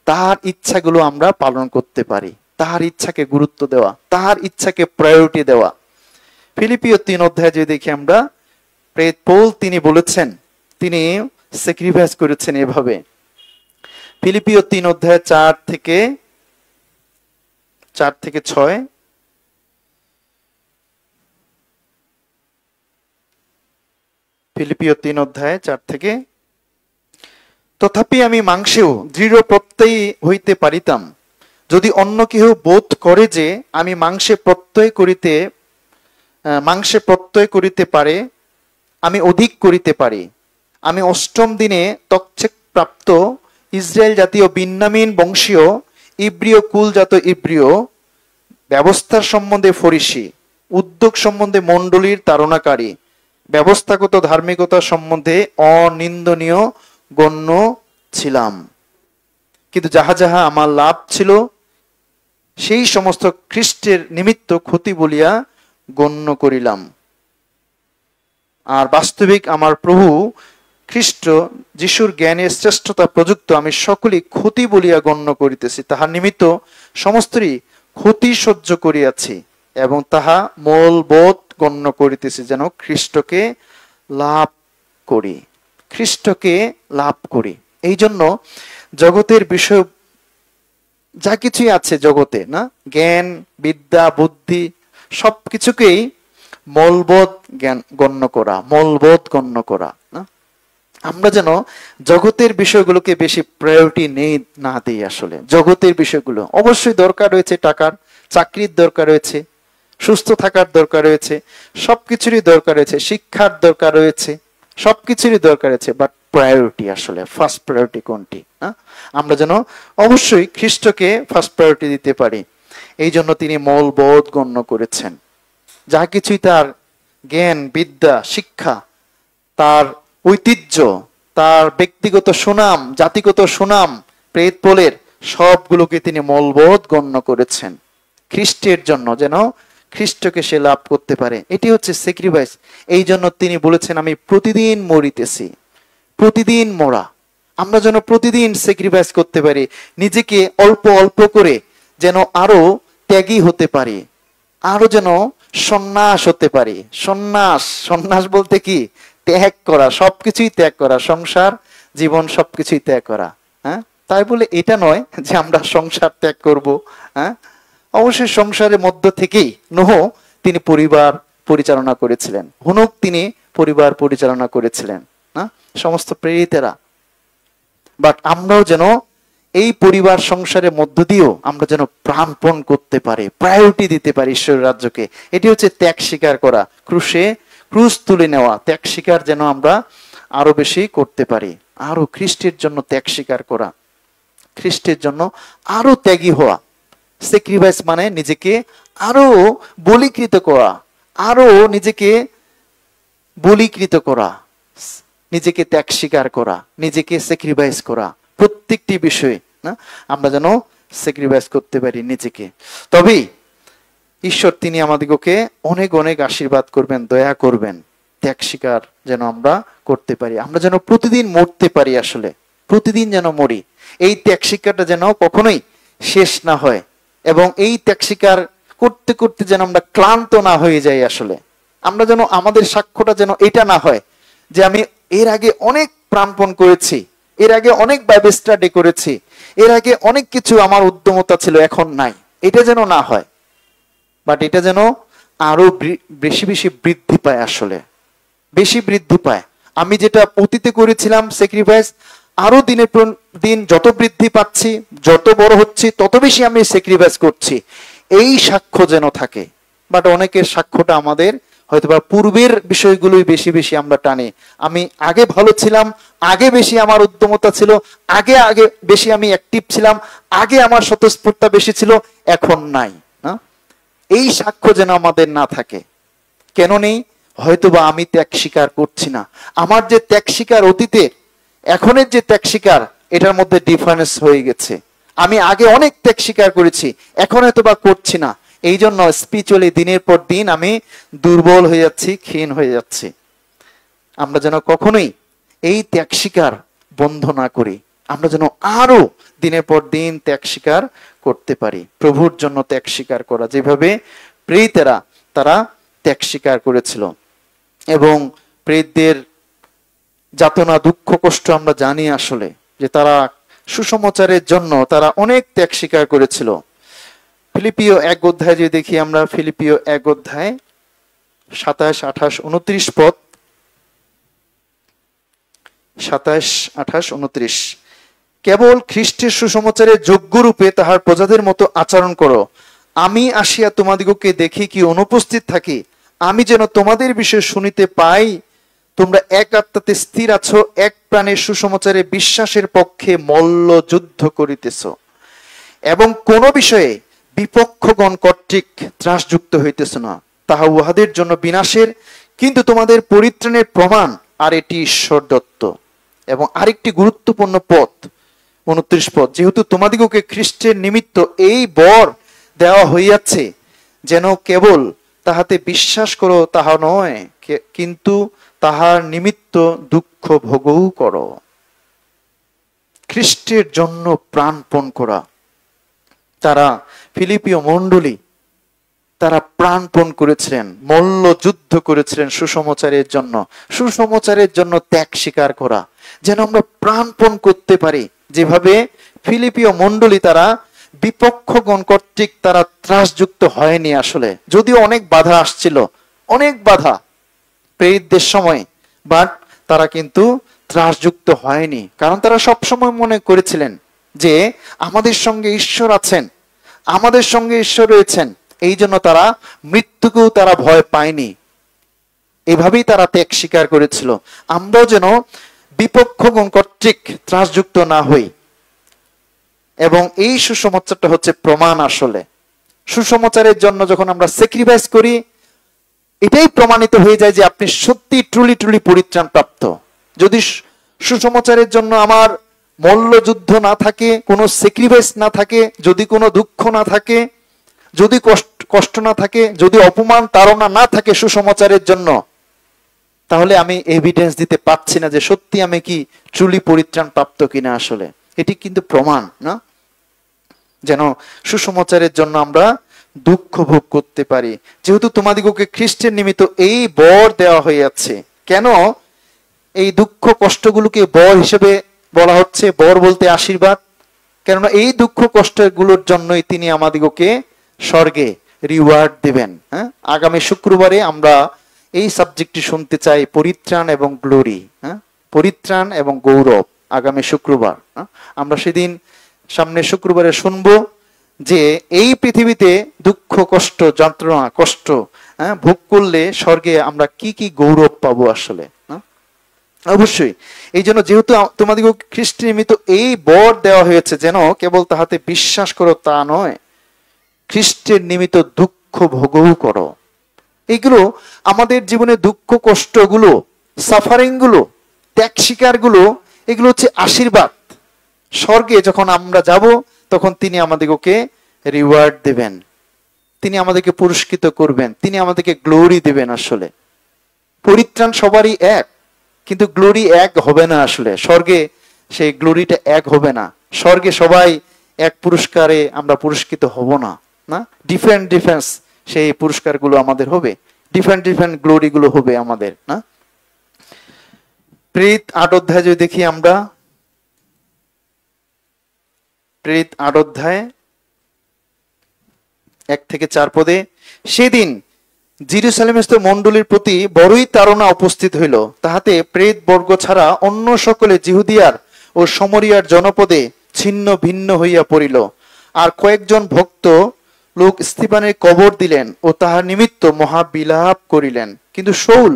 A: তার ইচ্ছাগুলো আমরা পালন করতে পারি, তার ইচ্ছাকে গুরুত্ব দেওয়া, তার ইচ্ছাকে প্রায়োরিটি দেওয়া। ফিলিপিও 3 অধ্যায় যদি দেখি আমরা, প্রেরিত পৌল তিনি বলেছেন, তিনি স্যাক্রিফাইস করেছেন এভাবে। ফিলিপিও 3 অধ্যায় 4 থেকে 6, ফিলিপিও 3:4 তথাপি আমি মাংসেও দৃঢ় প্রত্যয়ী হইতে পারিতাম, যদি অন্য কেহ বোধ করে যে আমি মাংসে প্রত্যয় করিতে পারে, আমি অধিক করিতে পারি। আমি অষ্টম দিনে তচ্ছেক প্রাপ্ত ইসরায়েল জাতীয় বিন্যামিন বংশীয় ইব্রিয় কুলজাত ইব্রিয়, ব্যবস্থার সম্বন্ধে ফরিসি, উদ্যোগ সম্বন্ধে মণ্ডলীর তাড়নাকারী, ব্যবস্থাগত ধার্মিকতা সম্বন্ধে অনিন্দনীয় গণ্য ছিলাম। কিন্তু যাহা যাহা আমার লাভ ছিল, সেই সমস্ত খ্রিস্টের নিমিত্ত ক্ষতি বলিয়া গণ্য করিলাম। আর বাস্তবিক আমার প্রভু খ্রিস্ট যিশুর জ্ঞানের শ্রেষ্ঠতা প্রযুক্ত আমি সকলেই ক্ষতি বলিয়া গণ্য করিতেছি। তাহার নিমিত্ত সমস্তই ক্ষতি সহ্য করিয়াছি এবং তাহা মূলবোধ গণ্য করিতেছি, যেন খ্রিস্টকে লাভ করি, খ্রিস্টকে লাভ করি। এই জন্য জগতের বিষয় যা কিছুই আছে জগতে, না, জ্ঞান বিদ্যা বুদ্ধি সবকিছুকেই মূলবোধ জ্ঞান গণ্য করা, মূলবোধ গণ্য করা, না। আমরা যেন জগতের বিষয়গুলোকে বেশি প্রায়োরিটি না দিই। আসলে জগতের বিষয়গুলো অবশ্যই দরকার রয়েছে, টাকার চাকরির দরকার রয়েছে, সুস্থ থাকার দরকার রয়েছে, সবকিছুরই দরকার রয়েছে, শিক্ষার দরকার রয়েছে, সবকিছুরই দরকার রয়েছে, বাট প্রায়োরিটি আসলে ফার্স্ট প্রায়োরিটি কোনটি? আমরা যেন অবশ্যই খ্রিস্টকে ফার্স্ট প্রায়োরিটি দিতে পারি। এই জন্য তিনি মূলবোধ গণ্য করেছেন। যা কিছুই তার জ্ঞান বিদ্যা শিক্ষা, তার ঐতিহ্য, তার ব্যক্তিগত সুনাম, জাতিগত সুনাম, প্রেত পোলের সবগুলোকে তিনি মূলবোধ গণ্য করেছেন খ্রিস্টের জন্য, যেন খ্রিস্টকে সে লাভ করতে পারে। এটি হচ্ছে স্যাক্রিফাইস। এই জন্য তিনি বলেছেন আমি প্রতিদিন মরিতেছি, প্রতিদিন মরা। আমরা যেন প্রতিদিন স্যাক্রিফাইস করতে পারি, নিজেকে অল্প অল্প করে যেন আরো ত্যাগী হতে পারি, আরো যেন সন্ন্যাস হতে পারি। সন্ন্যাস বলতে কি? ত্যাগ করা, সবকিছুই ত্যাগ করা, সংসার জীবন সবকিছুই ত্যাগ করা। হ্যাঁ, তাই বলে এটা নয় যে আমরা সংসার ত্যাগ করব। হ্যাঁ, অবশ্যই সংসারের মধ্য থেকেই নোহ তিনি পরিবার পরিচালনা করেছিলেন, হুনক তিনি পরিবার পরিচালনা করেছিলেন, না, সমস্ত প্রেরিতেরা। বাট আমরাও যেন এই পরিবার সংসারের মধ্য দিয়েও আমরা যেন প্রাণপণ করতে পারি, প্রায়োরিটি দিতে পারি ঈশ্বরের রাজ্যকে। এটি হচ্ছে ত্যাগ স্বীকার করা, ক্রুশ তুলে নেওয়া। ত্যাগ স্বীকার যেন আমরা আরো বেশি করতে পারি, আরো খ্রিস্টের জন্য ত্যাগ স্বীকার করা, খ্রিস্টের জন্য আরো ত্যাগী হওয়া। স্যাক্রিফাইস মানে নিজেকে আরো বলীকৃত করা, আরো নিজেকে বলীকৃত করা, নিজেকে ত্যাগ স্বীকার করা, নিজেকে স্যাক্রিফাইস করা। প্রত্যেকটি বিষয়ে না আমরা যেন স্যাক্রিফাইস করতে পারি নিজেকে, তবেই ঈশ্বর তিনি আমাদেরকে অনেক অনেক আশীর্বাদ করবেন, দয়া করবেন। ত্যাগ স্বীকার যেন আমরা করতে পারি, আমরা যেন প্রতিদিন মরতে পারি, আসলে প্রতিদিন যেন মরি। এই ত্যাগ স্বীকারটা যেন কখনোই শেষ না হয়, এবং এই ত্যাগ স্বীকার করতে করতে যেন আমরা ক্লান্ত না হয়ে যাই। আসলে আমরা যেন আমাদের সাক্ষ্যটা যেন এটা না হয় যে আমি এর আগে অনেক প্রাণপণ করেছি, এর আগে অনেক বাইবেল স্টাডি করেছি, এর আগে অনেক কিছু আমার উদ্যমতা ছিল, এখন নাই। এটা যেন না হয়, বাট এটা যেন আরো বেশি বেশি বৃদ্ধি পায়, আসলে বেশি বৃদ্ধি পায়। আমি যেটা অতীতে করেছিলাম স্যাক্রিফাইস, আরো দিনের পর দিন যত বৃদ্ধি পাচ্ছি, যত বড় হচ্ছি, তত বেশি আমি স্যাক্রিফাইস করছি, এই সাক্ষ্য যেন থাকে। বাট অনেকের সাক্ষ্যটা আমাদের হয়তোবা পূর্বের বিষয়গুলোই বেশি বেশি আমরা টানি। আমি আগে ভালো ছিলাম, আগে বেশি আমার উদ্যমতা ছিল, আগে আগে বেশি আমি অ্যাক্টিভ ছিলাম, আগে আমার স্বতঃস্ফূর্ততা বেশি ছিল, এখন নাই। এই সাক্ষ্য যেন আমাদের না থাকে। কেন নেই? হয়তোবা আমি ত্যাগ স্বীকার করছি না। আমার যে ত্যাগ স্বীকার অতীতে, এখনের যে ত্যাগ স্বীকার, এটার মধ্যে ডিফারেন্স হয়ে গেছে। আমি আগে অনেক ত্যাগ স্বীকার করেছি, এখন হয়তোবা করছি না। এই জন্য স্পিরিচুয়ালি দিনের পর দিন আমি দুর্বল হয়ে যাচ্ছি, ক্ষীণ হয়ে যাচ্ছি। আমরা যেন কখনোই এই ত্যাগ স্বীকার বন্ধ না করি, আমরা যেন আরো দিনের পর দিন ত্যাগ স্বীকার করতে পারি, প্রভুর জন্য ত্যাগ স্বীকার করা, যেভাবে প্রেরিতেরা তারা ত্যাগ স্বীকার করেছিল। এবং প্রেরিতদের যাতনা দুঃখ কষ্ট আমরা জানি আসলে, যে তারা সুসমাচারের জন্য তারা অনেক ত্যাগ স্বীকার করেছিল। ফিলিপিও 1 যে দেখি আমরা, ফিলিপিও 1 27, 28, 29 পদ। 27, 28, 29। কেবল খ্রিস্টের সুসমাচারের যোগ্যরূপে তাহার প্রজাদের মতো আচরণ করো। আমি আসিয়া তোমাদিগকে দেখি কি অনুপস্থিত থাকি, আমি যেন তোমাদের বিষয়ে শুনিতে পাই তোমরা এক আত্মাতে স্থির আছো, এক প্রাণের সুসমাচারে বিশ্বাসের পক্ষে মল্ল যুদ্ধ করিতেছ, এবং কোন বিষয়ে বিপক্ষগণ কর্তৃক ত্রাসযুক্ত হইতেছ না, তাহা উহাদের জন্য বিনাশের, কিন্তু তোমাদের পরিত্রাণের প্রমাণ, আর এটি ঈশ্বর দত্ত। এবং আরেকটি গুরুত্বপূর্ণ পদ, 29 পদ, যেহেতু তোমাদিগকে খ্রিস্টের নিমিত্ত এই বর দেওয়া হইয়াছে, যেন কেবল তাহাতে বিশ্বাস করো তাহা নয়, কিন্তু তাহার নিমিত্ত দুঃখ ভোগও করো। খ্রিস্টের জন্য প্রাণপণ করা। তারা ফিলিপিও মণ্ডলী, তারা প্রাণপণ করেছিলেন, মল্ল যুদ্ধ করেছিলেন সুসমাচারের জন্য। সুসমাচারের জন্য ত্যাগ স্বীকার করা, যেন আমরা প্রাণপণ করতে পারি, যেভাবে ফিলিপিও মণ্ডলী তারা বিপক্ষগণ কর্তৃক তারা ত্রাসযুক্ত হয়নি। আসলে যদিও অনেক বাধা আসছিল, অনেক বাধা প্রেরিতদের সময়, বাট তারা কিন্তু ত্রাসযুক্ত হয়নি, কারণ তারা সবসময় মনে করেছিলেন যে আমাদের সঙ্গে ঈশ্বর আছেন, আমাদের সঙ্গে ঈশ্বর রয়েছেন। এই জন্য তারা মৃত্যুকেও তারা ভয় পায়নি, এভাবেই তারা ত্যাগ স্বীকার করেছিল। আমরাও যেন বিপক্ষগণ কর্তৃক ত্রাসযুক্ত না হই। এবং এই সুসমাচারটা হচ্ছে প্রমাণ। আসলে সুসমাচারের জন্য যখন আমরা স্যাক্রিফাইস করি, এটাই প্রমাণিত হয়ে যায় যে আপনি সত্যি ট্রুলি ট্রুলি পরিত্রাণ প্রাপ্ত। যদি সুসমাচারের জন্য আমার মল্লযুদ্ধ না থাকে, কোনো স্যাক্রিফাইস না থাকে, যদি কোনো দুঃখ না থাকে, যদি কষ্ট না থাকে, যদি অপমান তাড়না না থাকে সুসমাচারের জন্য, তাহলে আমি এভিডেন্স দিতে পারছি না যে সত্যি আমি কি ট্রুলি পরিত্রাণ প্রাপ্ত কিনা। আসলে এটি কিন্তু প্রমাণ না, যেন সুসমাচারের জন্য আমরা দুঃখ ভোগ করতে পারি। যেহেতু তোমাদিগকে খ্রিস্টের নিমিত্ত এই বর দেওয়া হইয়াছে। কেন এই দুঃখ কষ্টগুলোকে বর হিসেবে বলা হচ্ছে? বর বলতে আশীর্বাদ। কেননা এই দুঃখ কষ্টগুলোর জন্যই তিনি আমাদিগকে স্বর্গে রিওয়ার্ড দিবেন। হ্যাঁ, আগামী শুক্রবারে আমরা এই সাবজেক্টটি শুনতে চাই, পরিত্রাণ এবং গ্লোরি। হ্যাঁ, পরিত্রাণ এবং গৌরব। আগামী শুক্রবার আমরা সেদিন সামনে শুক্রবারে শুনবো যে এই পৃথিবীতে দুঃখ কষ্ট যন্ত্রণা কষ্ট ভোগ করলে স্বর্গে আমরা কি কি গৌরব পাবো। আসলে অবশ্যই এই জন্য যেহেতু তোমাদের খ্রিস্টের নিমিত্ত এই বর দেওয়া হয়েছে, যেন কেবল তাহাতে বিশ্বাস করো তা নয়, খ্রিস্টের নিমিত্ত দুঃখ ভোগও করো। এইগুলো আমাদের জীবনে দুঃখ কষ্টগুলো, সাফারিং গুলো, ত্যাগ স্বীকার গুলো, এগুলো হচ্ছে আশীর্বাদ। স্বর্গে যখন আমরা যাব তখন তিনি আমাদেরকে রিওয়ার্ড দেবেন, তিনি আমাদেরকে পুরস্কৃত করবেন, তিনি আমাদেরকে গ্লোরি দেবেন। আসলে পরিত্রাণ সবারই এক, কিন্তু গ্লোরি এক হবে না। আসলে স্বর্গে সেই গ্লোরিটা এক হবে না। স্বর্গে সবাই এক পুরস্কারে আমরা পুরস্কৃত হব না, না, ডিফারেন্ট ডিফারেন্স সেই পুরস্কারগুলো আমাদের হবে, ডিফারেন্ট ডিফারেন্ট গ্লোরি গুলো হবে আমাদের। না, প্রেরিত 8 অধ্যায় যদি দেখি আমরা, প্রেরিত 8 অধ্যায় 1 থেকে 4 পদে, সেদিন জেরুজালেমস্থ মণ্ডলীর প্রতি বড়ই তাড়না উপস্থিত হইল, তাহাতে প্রেরিত বর্গ ছাড়া অন্য সকলে জিহুদিয়ার ও সমরিয়ার জনপদে ছিন্ন ভিন্ন হইয়া পড়িল। আর কয়েকজন ভক্ত লোক স্তিফানের কবর দিলেন ও তাহার নিমিত্ত মহাবিলাপ করিলেন। কিন্তু শাউল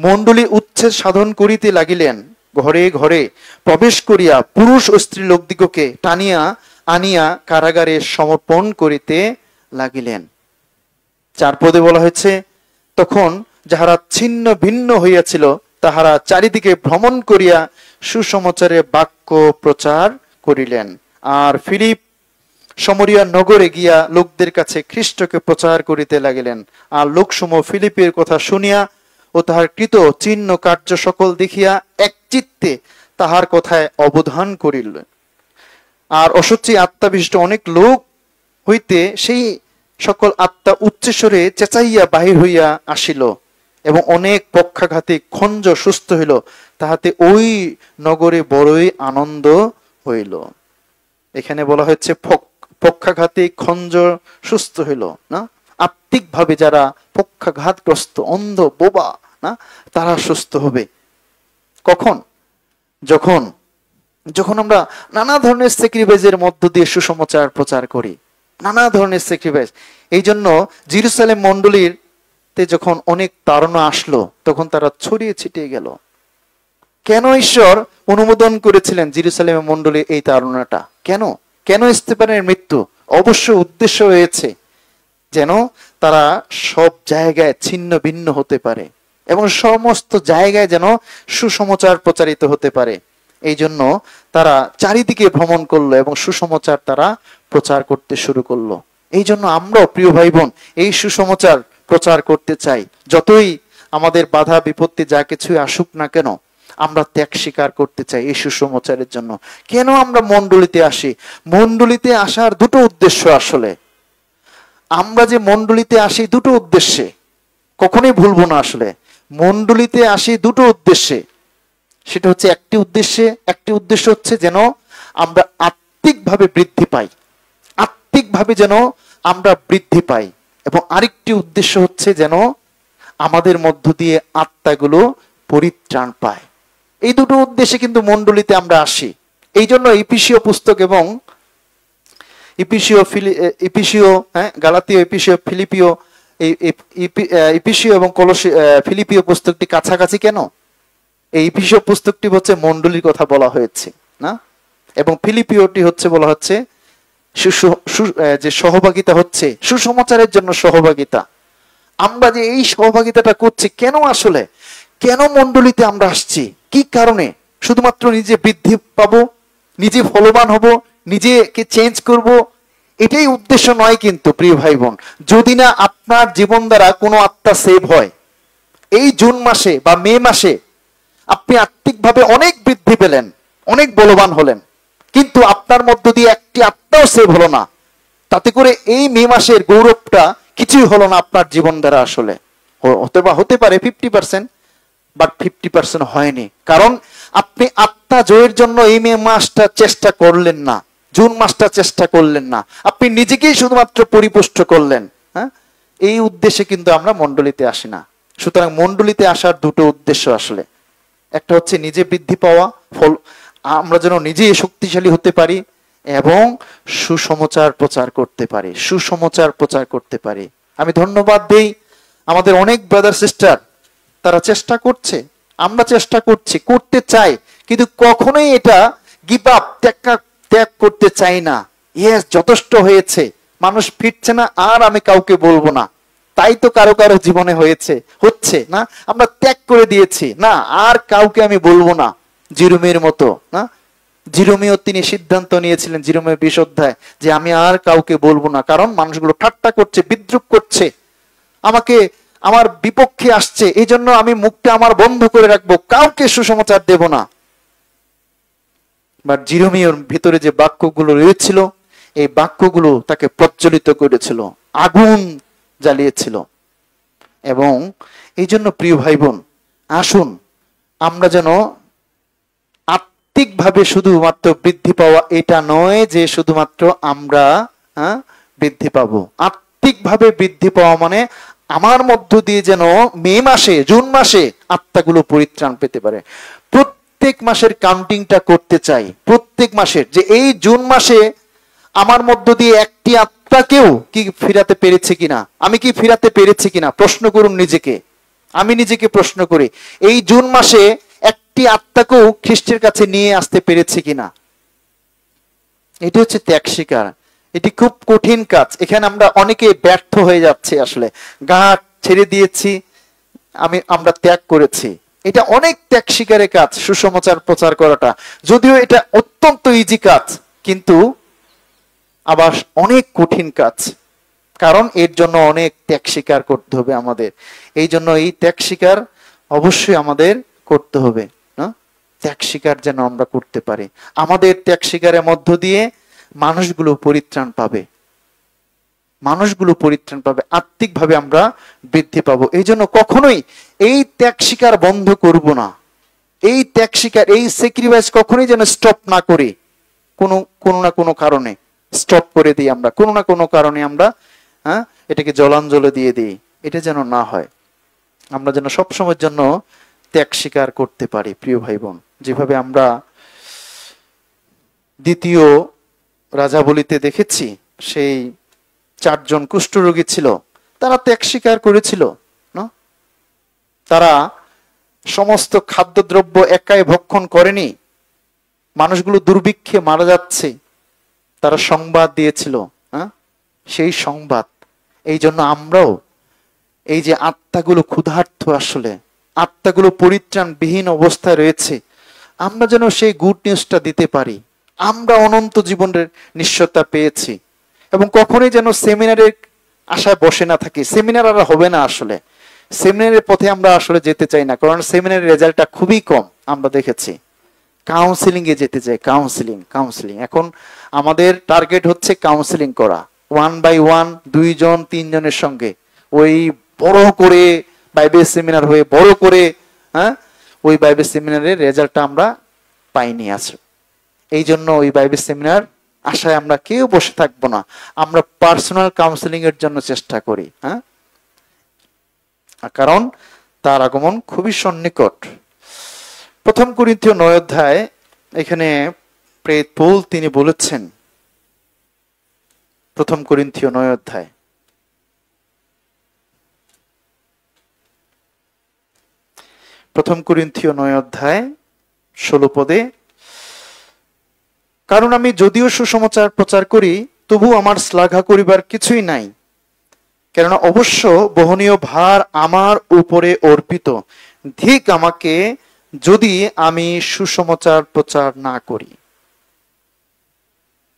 A: মণ্ডলীর উচ্ছেদ সাধন করিতে লাগিলেন, ঘরে ঘরে প্রবেশ করিয়া পুরুষ ও স্ত্রী লোকদিগকে টানিয়া আনিয়া কারাগারে সমর্পণ করিতে লাগিলেন। 4 পদে বলা হয়েছে, তখন যাহারা ছিন্ন ভিন্ন হইয়াছিল তাহারা চারিদিকে ভ্রমণ করিয়া সুসমাচারের বাক্য প্রচার করিলেন। আর ফিলিপ সমরিয়া নগরে গিয়া লোকদের কাছে খ্রিস্টকে প্রচার করিতে লাগিলেন। আর লোকসমূহ ফিলিপের কথা শুনিয়া ও তাহার কৃত চিহ্ন কার্য সকল দেখিয়া একচিত্তে তাহার কথায় অবধান করিল। আর অসুচি আত্মাবিষ্ট অনেক লোক হইতে সেই সকল আত্মা উচ্চস্বরে চেঁচাইয়া বাহির হইয়া আসিল, এবং অনেক পক্ষাঘাতে খঞ্জ সুস্থ হইল, তাহাতে ওই নগরে বড়ই আনন্দ হইল। এখানে বলা হচ্ছে পক্ষাঘাতে খঞ্জ সুস্থ হইল। না, আত্মিক ভাবে যারা পক্ষাঘাতগ্রস্ত, অন্ধ, বোবা, না, তারা সুস্থ হবে। কখন? যখন যখন আমরা নানা ধরনের স্যাক্রিফাইসের মধ্য দিয়ে সুসমাচার প্রচার করি, নানা ধরনের স্যাক্রিফাইস, এই জন্য জেরুজালেম মণ্ডলীর যখন অনেক তাড়না আসলো তখন তারা ছড়িয়ে ছিটিয়ে গেল। কেন ঈশ্বর অনুমোদন করেছিলেন জেরুজালেম মণ্ডলী এই তাড়নাটা? কেন কেন স্তেফানের মৃত্যু? অবশ্য উদ্দেশ্য হয়েছে যেন তারা সব জায়গায় ছিন্ন ভিন্ন হতে পারে এবং সমস্ত জায়গায় যেন সুসমাচার প্রচারিত হতে পারে। এই জন্য তারা চারিদিকে ভ্রমণ করলো এবং সুসমাচার তারা প্রচার করতে শুরু করলো। এই জন্য আমরাও প্রিয় ভাই বোন এই সুসমাচার প্রচার করতে চাই। যতই আমাদের বাধা বিপত্তি যা কিছুই আসুক না কেন, আমরা ত্যাগ স্বীকার করতে চাই এই সুসমাচারের জন্য। কেন আমরা মণ্ডলীতে আসি? মণ্ডলীতে আসার দুটো উদ্দেশ্য। আসলে আমরা যে মণ্ডলীতে আসি দুটো উদ্দেশ্যে, কখনোই ভুলবো না। আসলে মণ্ডলীতে আসি দুটো উদ্দেশ্যে। সেটা হচ্ছে একটি উদ্দেশ্য হচ্ছে যেন আমরা আত্মিকভাবে বৃদ্ধি পাই, আত্মিকভাবে যেন আমরা বৃদ্ধি পাই, এবং আরেকটি উদ্দেশ্য হচ্ছে যেন আমাদের মধ্য দিয়ে আত্মাগুলো পরিত্রাণ পায়। এই দুটো উদ্দেশ্যে কিন্তু মণ্ডলীতে আমরা আসি। এই জন্য ইফিসীয় পুস্তক এবং গালাতীয়, ইফিসীয়, ফিলিপিও, ইফিসীয় এবং ফিলিপিও পুস্তকটি কাছাকাছি কেন? এই ইফিসীয় পুস্তকটি হচ্ছে মণ্ডলীর কথা বলা হয়েছে না, এবং ফিলিপিওটি হচ্ছে বলা হচ্ছে যে সহভাগিতা হচ্ছে সুসমাচারের জন্য সহভাগিতা। আমরা যে এই সহভাগিতাটা করছি কেন? আসলে কেন মণ্ডলীতে আমরা আসছি? কি কারণে? শুধুমাত্র নিজে বৃদ্ধি পাবো, নিজে ফলবান হব, নিজেকে চেঞ্জ করব, এটাই উদ্দেশ্য নয় কিন্তু প্রিয় ভাই বোন। যদি না আপনার জীবন দ্বারা কোনো আত্মা সেভ হয়, এই জুন মাসে বা মে মাসে আপনি আত্মিকভাবে অনেক বৃদ্ধি পেলেন, অনেক বলবান হলেন, কিন্তু আপনার মধ্য দিয়ে একটি আত্মাও সেভ হলো না, তাতে করে এই মে মাসের গৌরবটা কিছুই হলো না আপনার জীবন দ্বারা। আসলে হতে পারে 50%, বাট 50% হয়নি, কারণ আপনি আত্মা জয়ের জন্য এই মে মাসটা চেষ্টা করলেন না, জুন মাসটা চেষ্টা করলেন না, আপনি নিজেকেই শুধুমাত্র পরিপুষ্ট করলেন। হ্যাঁ, এই উদ্দেশ্যে কিন্তু আমরা মণ্ডলীতে আসি না। সুতরাং মণ্ডলীতে আসার দুটো উদ্দেশ্য আসলে, একটা হচ্ছে নিজে বৃদ্ধি পাওয়া, ফল আমরা যেন নিজেই শক্তিশালী হতে পারি এবং সুসমাচার প্রচার করতে পারি, সুসমাচার প্রচার করতে পারি। আমি ধন্যবাদ দেই আমাদের অনেক ব্রাদার সিস্টার, তারা চেষ্টা করছে, আমরা চেষ্টা করছি, করতে চাই, কিন্তু কখনোই এটা গিভ আপ, ত্যাগ করতে চাই না। ইয়েস, যথেষ্ট হয়েছে, মানুষ ফিরছে না, আর আমি কাউকে বলবো না। তাই তো কারো কারো জীবনে হচ্ছে না, আমরা ত্যাগ করে দিয়েছি, না আর কাউকে আমি বলবো না, জিরোমের মতো না। জিরোমিও তিনি সিদ্ধান্ত নিয়েছিলেন, জিরোমের 20 অধ্যায়, যে আমি আর কাউকে বলবো না, কারণ মানুষগুলো ঠাট্টা করছে, বিদ্রুপ করছে, আমাকে আমার বিপক্ষে আসছে, এই জন্য আমি মুখটা আমার বন্ধ করে রাখবো, কাউকে সুসমাচার দেব না। বাট জিরোমিওর ভিতরে যে বাক্যগুলো রয়েছিল, এই বাক্যগুলো তাকে প্রজ্বলিত করেছিল, আগুন জ্বালিয়েছিল। এবং এই জন্য প্রিয় ভাই বোন, আসুন আমরা যেন আত্মিকভাবে শুধুমাত্র বৃদ্ধি পাওয়া এটা নয় যে শুধুমাত্র আমরা বৃদ্ধি পাবো। আত্মিকভাবে বৃদ্ধি পাওয়া মানে আমার মধ্য দিয়ে যেন মে মাসে, জুন মাসে আত্মাগুলো পরিত্রাণ পেতে পারে। প্রত্যেক মাসের কাউন্টিংটা করতে চাই, প্রত্যেক মাসের, যে এই জুন মাসে আমার মধ্য দিয়ে একটি আত্মাকেও কি ফিরাতে পেরেছে কিনা, আমি কি ফিরাতে পেরেছি কিনা, প্রশ্ন করুন নিজেকে। আমি নিজেকে প্রশ্ন করি, এই জুন মাসে একটি আত্মাকেও খ্রিস্টের কাছে নিয়ে আসতে পেরেছি কিনা। এটি হচ্ছে ত্যাগ স্বীকার। এটি খুব কঠিন কাজ, এখানে আমরা অনেকে ব্যর্থ হয়ে যাচ্ছে। আসলে ঘাট ছেড়ে দিয়েছি, আমরা ত্যাগ করেছি। এটা অনেক ত্যাগ স্বীকারের কাজ, সুসমাচার প্রচার করাটা, যদিও এটা অত্যন্ত ইজি কাজ, কিন্তু আবার অনেক কঠিন কাজ, কারণ এর জন্য অনেক ত্যাগ স্বীকার করতে হবে আমাদের। এই জন্য এই ত্যাগ স্বীকার অবশ্যই আমাদের করতে হবে। ত্যাগ স্বীকার যেন আমরা করতে পারি, আমাদের ত্যাগ স্বীকারের মধ্য দিয়ে মানুষগুলো পরিত্রাণ পাবে, মানুষগুলো পরিত্রাণ পাবে, আত্মিকভাবে আমরা বৃদ্ধি পাবো। এই জন্য কখনোই এই ত্যাগ স্বীকার বন্ধ করব না। এই ত্যাগ স্বীকার, এই স্যাক্রিফাইস কখনোই যেন স্টপ না করি, কোনো না কোনো কারণে স্টপ করে দিই আমরা, কোনো না কোনো কারণে আমরা এটাকে জলাঞ্জলি দিয়ে দিই। এটা যেন না হয়, আমরা যেন সবসময়ের জন্য ত্যাগ স্বীকার করতে পারি। প্রিয় ভাই বোন, যেভাবে আমরা দ্বিতীয় রাজাবলিতে দেখেছি, সেই 4 জন কুষ্ঠরোগী ছিল, তারা ত্যাগ স্বীকার করেছিল না? তারা সমস্ত খাদ্যদ্রব্য একাই ভক্ষণ করেনি, মানুষগুলো দুর্ভিক্ষে মারা যাচ্ছে, তারা সংবাদ দিয়েছিল। সেই সংবাদ, এই জন্য আমরাও এই যে আত্মাগুলো ক্ষুধার্ত, আসলে আত্মাগুলো পরিত্রাণবিহীন অবস্থায় রয়েছে, আমরা যেন সেই গুড নিউজটা দিতে পারি। আমরা অনন্ত জীবনের নিশ্চয়তা পেয়েছি, এবং কখনোই যেন সেমিনারের আশায় বসে না থাকি। সেমিনার আর হবে না, আসলে সেমিনারের পথে আমরা আসলে যেতে চাই না, কারণ সেমিনারের রেজাল্টটা খুবই কম আমরা দেখেছি। কাউন্সিলিং এ যেতে চাই, কাউন্সিলিং। এখন আমাদের টার্গেট হচ্ছে কাউন্সিলিং করা, 1 by 1, 2 জন 3 জনের সঙ্গে, ওই বড় করে বাইবেল সেমিনার হয়ে বড় করে ওই বাইবেল সেমিনারের রেজাল্টটা আমরা পাইনি আছে। এই জন্য ওই বাইবেল সেমিনার আশায় আমরা কেউ বসে থাকবো না, আমরা পার্সোনাল কাউন্সিলিং এর জন্য চেষ্টা করি। কারণ তার আগমন খুবই সন্নিকট। 1 করিন্থীয় 9 অধ্যায়, এখানে প্রেরিত পৌল তিনি বলেছেন, 1 করিন্থীয় 9 অধ্যায় 16 পদে, কারণ আমি যদিও সুসমাচার প্রচার করি, তবু আমার শ্লাঘা করিবার কিছুই নাই, কেননা অবশ্য বহনীয় ভার আমার উপরে অর্পিত। ধিক আমাকে যদি আমি সুসমাচার প্রচার না করি।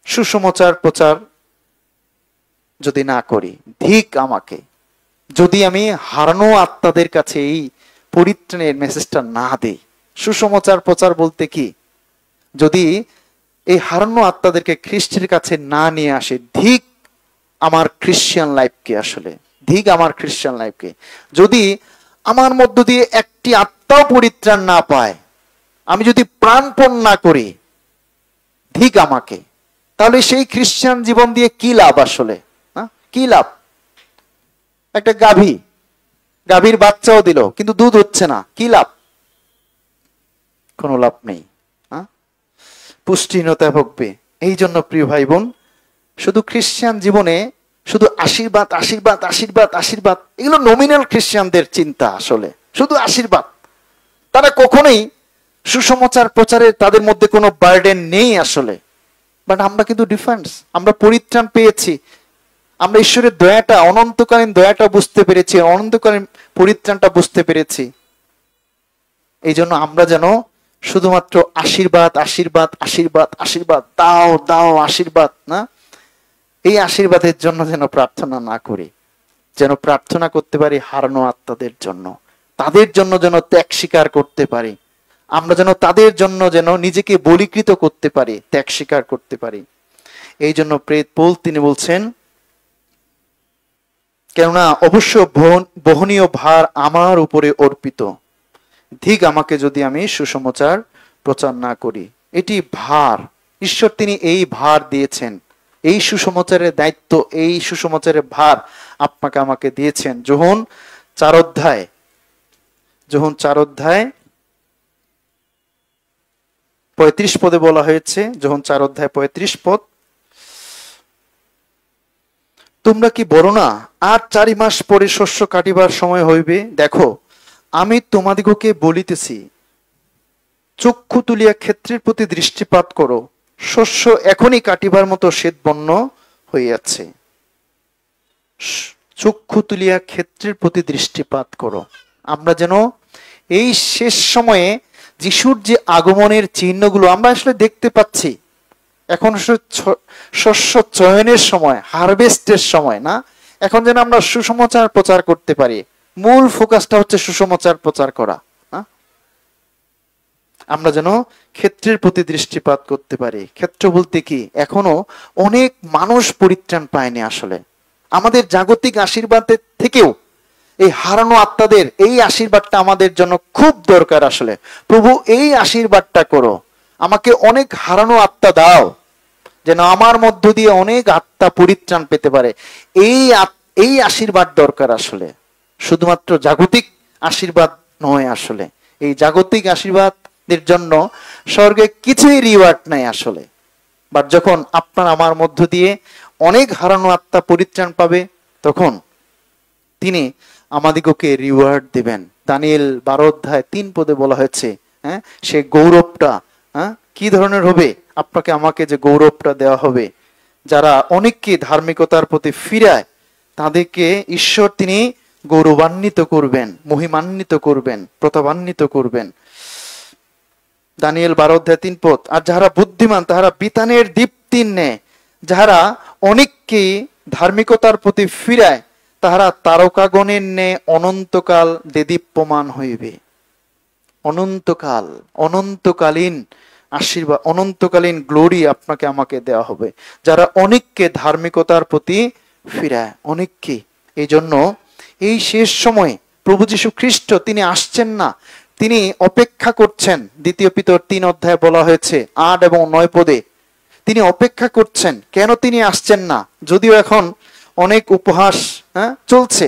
A: সুসমাচার প্রচার যদি না করি, ধিক আমাকে যদি আমি হারানো আত্মাদের কাছে এই পরিত্রাণের মেসেজটা না দেই। সুসমাচার প্রচার বলতে কি? যদি এই হারানো আত্মাদেরকে খ্রিস্টের কাছে না নিয়ে আসে, ধিক আমার খ্রিস্টান লাইফকে, আসলে ধিক আমার খ্রিস্টান লাইফকে। যদি আমার মধ্য দিয়ে একটি আত্মাও পরিত্রাণ না পায়, আমি যদি প্রাণপণ না করি, ধিক আমাকে। তাহলে সেই খ্রিস্টান জীবন দিয়ে কি লাভ আসলে? কি লাভ? একটা গাভীর বাচ্চাও দিল, কিন্তু দুধ হচ্ছে না, কি লাভ? কোনো লাভ নেই, পুষ্টিহীনতায় ভুগবে। এই জন্য প্রিয় ভাই বোন, শুধু খ্রিস্টান জীবনে শুধু আশীর্বাদ আশীর্বাদ আশীর্বাদ আশীর্বাদ, এগুলো নমিনাল খ্রিস্টানদের চিন্তা, আসলে শুধু আশীর্বাদ। তারা কখনোই সুসমাচার প্রচারের তাদের মধ্যে কোনো বার্ডেন নেই আসলে। বাট আমরা কিন্তু ডিফারেন্স, আমরা পরিত্রাণ পেয়েছি, আমরা ঈশ্বরের দয়াটা, অনন্তকালীন দয়াটা বুঝতে পেরেছি, অনন্তকালীন পরিত্রাণটা বুঝতে পেরেছি। এই জন্য আমরা যেন শুধুমাত্র আশীর্বাদ আশীর্বাদ আশীর্বাদ আশীর্বাদ, দাও দাও আশীর্বাদ না, এই আশীর্বাদের জন্য যেন প্রার্থনা না করি, যেন প্রার্থনা করতে পারি হারানো আত্মাদের জন্য, তাদের জন্য যেন ত্যাগ স্বীকার করতে পারি, আমরা যেন তাদের জন্য যেন নিজেকে বলীকৃত করতে পারি, ত্যাগ স্বীকার করতে পারি। এই জন্য প্রেরিত পৌল তিনি বলছেন, কেননা অবশ্য বহনীয় ভার আমার উপরে অর্পিত, ধিক আমাকে যদি আমি সুসমাচার প্রচার না করি। এটি ভার, ঈশ্বর তিনি এই ভার দিয়েছেন, এই সুসমাচারের দায়িত্ব, এই সুসমাচারের ভার আপনাকে আমাকে দিয়েছেন। যোহন 4 অধ্যায় 35 পদে বলা হয়েছে, যোহন 4 অধ্যায় 35 পদ, তোমরা কি বলো না, আর 4 মাস পরে শস্য কাটিবার সময় হইবে? দেখো আমি তোমাদিগকে বলিতেছি, চক্ষু তুলিয়া ক্ষেত্রের প্রতি দৃষ্টিপাত করো, শস্য এখনই কাটিবার মতো শ্বেতবর্ণ হইয়াছে। চক্ষু তুলিয়া ক্ষেত্রের প্রতি দৃষ্টিপাত করো। আমরা যেন এই শেষ সময়ে যিশুর যে আগমনের চিহ্নগুলো আমরা আসলে দেখতে পাচ্ছি, এখন শস্য চয়নের সময়, হারভেস্টের সময় না, এখন যেন আমরা সুসমাচার প্রচার করতে পারি। মূল ফোকাসটা হচ্ছে সুসমাচার প্রচার করা। আমরা যেন ক্ষেত্রের প্রতি দৃষ্টিপাত করতে পারি। ক্ষেত্র বলতে কি? এখনো অনেক মানুষ পরিত্রাণ পায়নি। আসলে আমাদের জাগতিক আশীর্বাদের থেকেও এই হারানো আত্মাদের এই আশীর্বাদটা আমাদের জন্য খুব দরকার। আসলে প্রভু এই আশীর্বাদটা করো, আমাকে অনেক হারানো আত্মা দাও, যেন আমার মধ্য দিয়ে অনেক আত্মা পরিত্রাণ পেতে পারে। এই আশীর্বাদ দরকার। আসলে শুধুমাত্র জাগতিক আশীর্বাদ নয়, আসলে এই জাগতিক আশীর্বাদের জন্য স্বর্গে কিছুই রিওয়ার্ড নাই আসলে। বাট যখন আপনার আমার মধ্য দিয়ে অনেক হারানো আত্মা পরিত্রাণ পাবে, তখন তিনি আমাদিগকে রিওয়ার্ড দিবেন। দানিয়েল 12:3 বলা হয়েছে, হ্যাঁ, সে গৌরবটা কি ধরনের হবে? আপনাকে আমাকে যে গৌরবটা দেওয়া হবে, যারা অনেককে ধার্মিকতার প্রতি ফিরায় তাদেরকে ঈশ্বর তিনি গৌরবান্বিত করবেন, মহিমান্বিত করবেন, প্রতাপান্বিত করবেন। দানিয়েল 12:3। আর যাহারা বুদ্ধিমান তাহারা বিতানের দীপ্তির ন্যায়, যাহারা অনেককে ধার্মিকতার প্রতি ফিরায় তাহারা তারকাগণের ন্যায় অনন্তকাল দেদীপ্যমান হইবে। অনন্তকাল, অনন্তকালীন আশীর্বাদ, অনন্তকালীন গ্লোরি আপনাকে আমাকে দেওয়া হবে যারা অনেককে ধার্মিকতার প্রতি ফিরায়, অনেককে। এই জন্য এই শেষ সময়ে প্রভু যীশু খ্রিস্ট তিনি আসছেন না, তিনি অপেক্ষা করছেন। 2 পিতর 3 বলা হয়েছে 8 এবং 9 তিনি অপেক্ষা করছেন। কেন তিনি আসছেন না? যদিও এখন অনেক উপহাস চলছে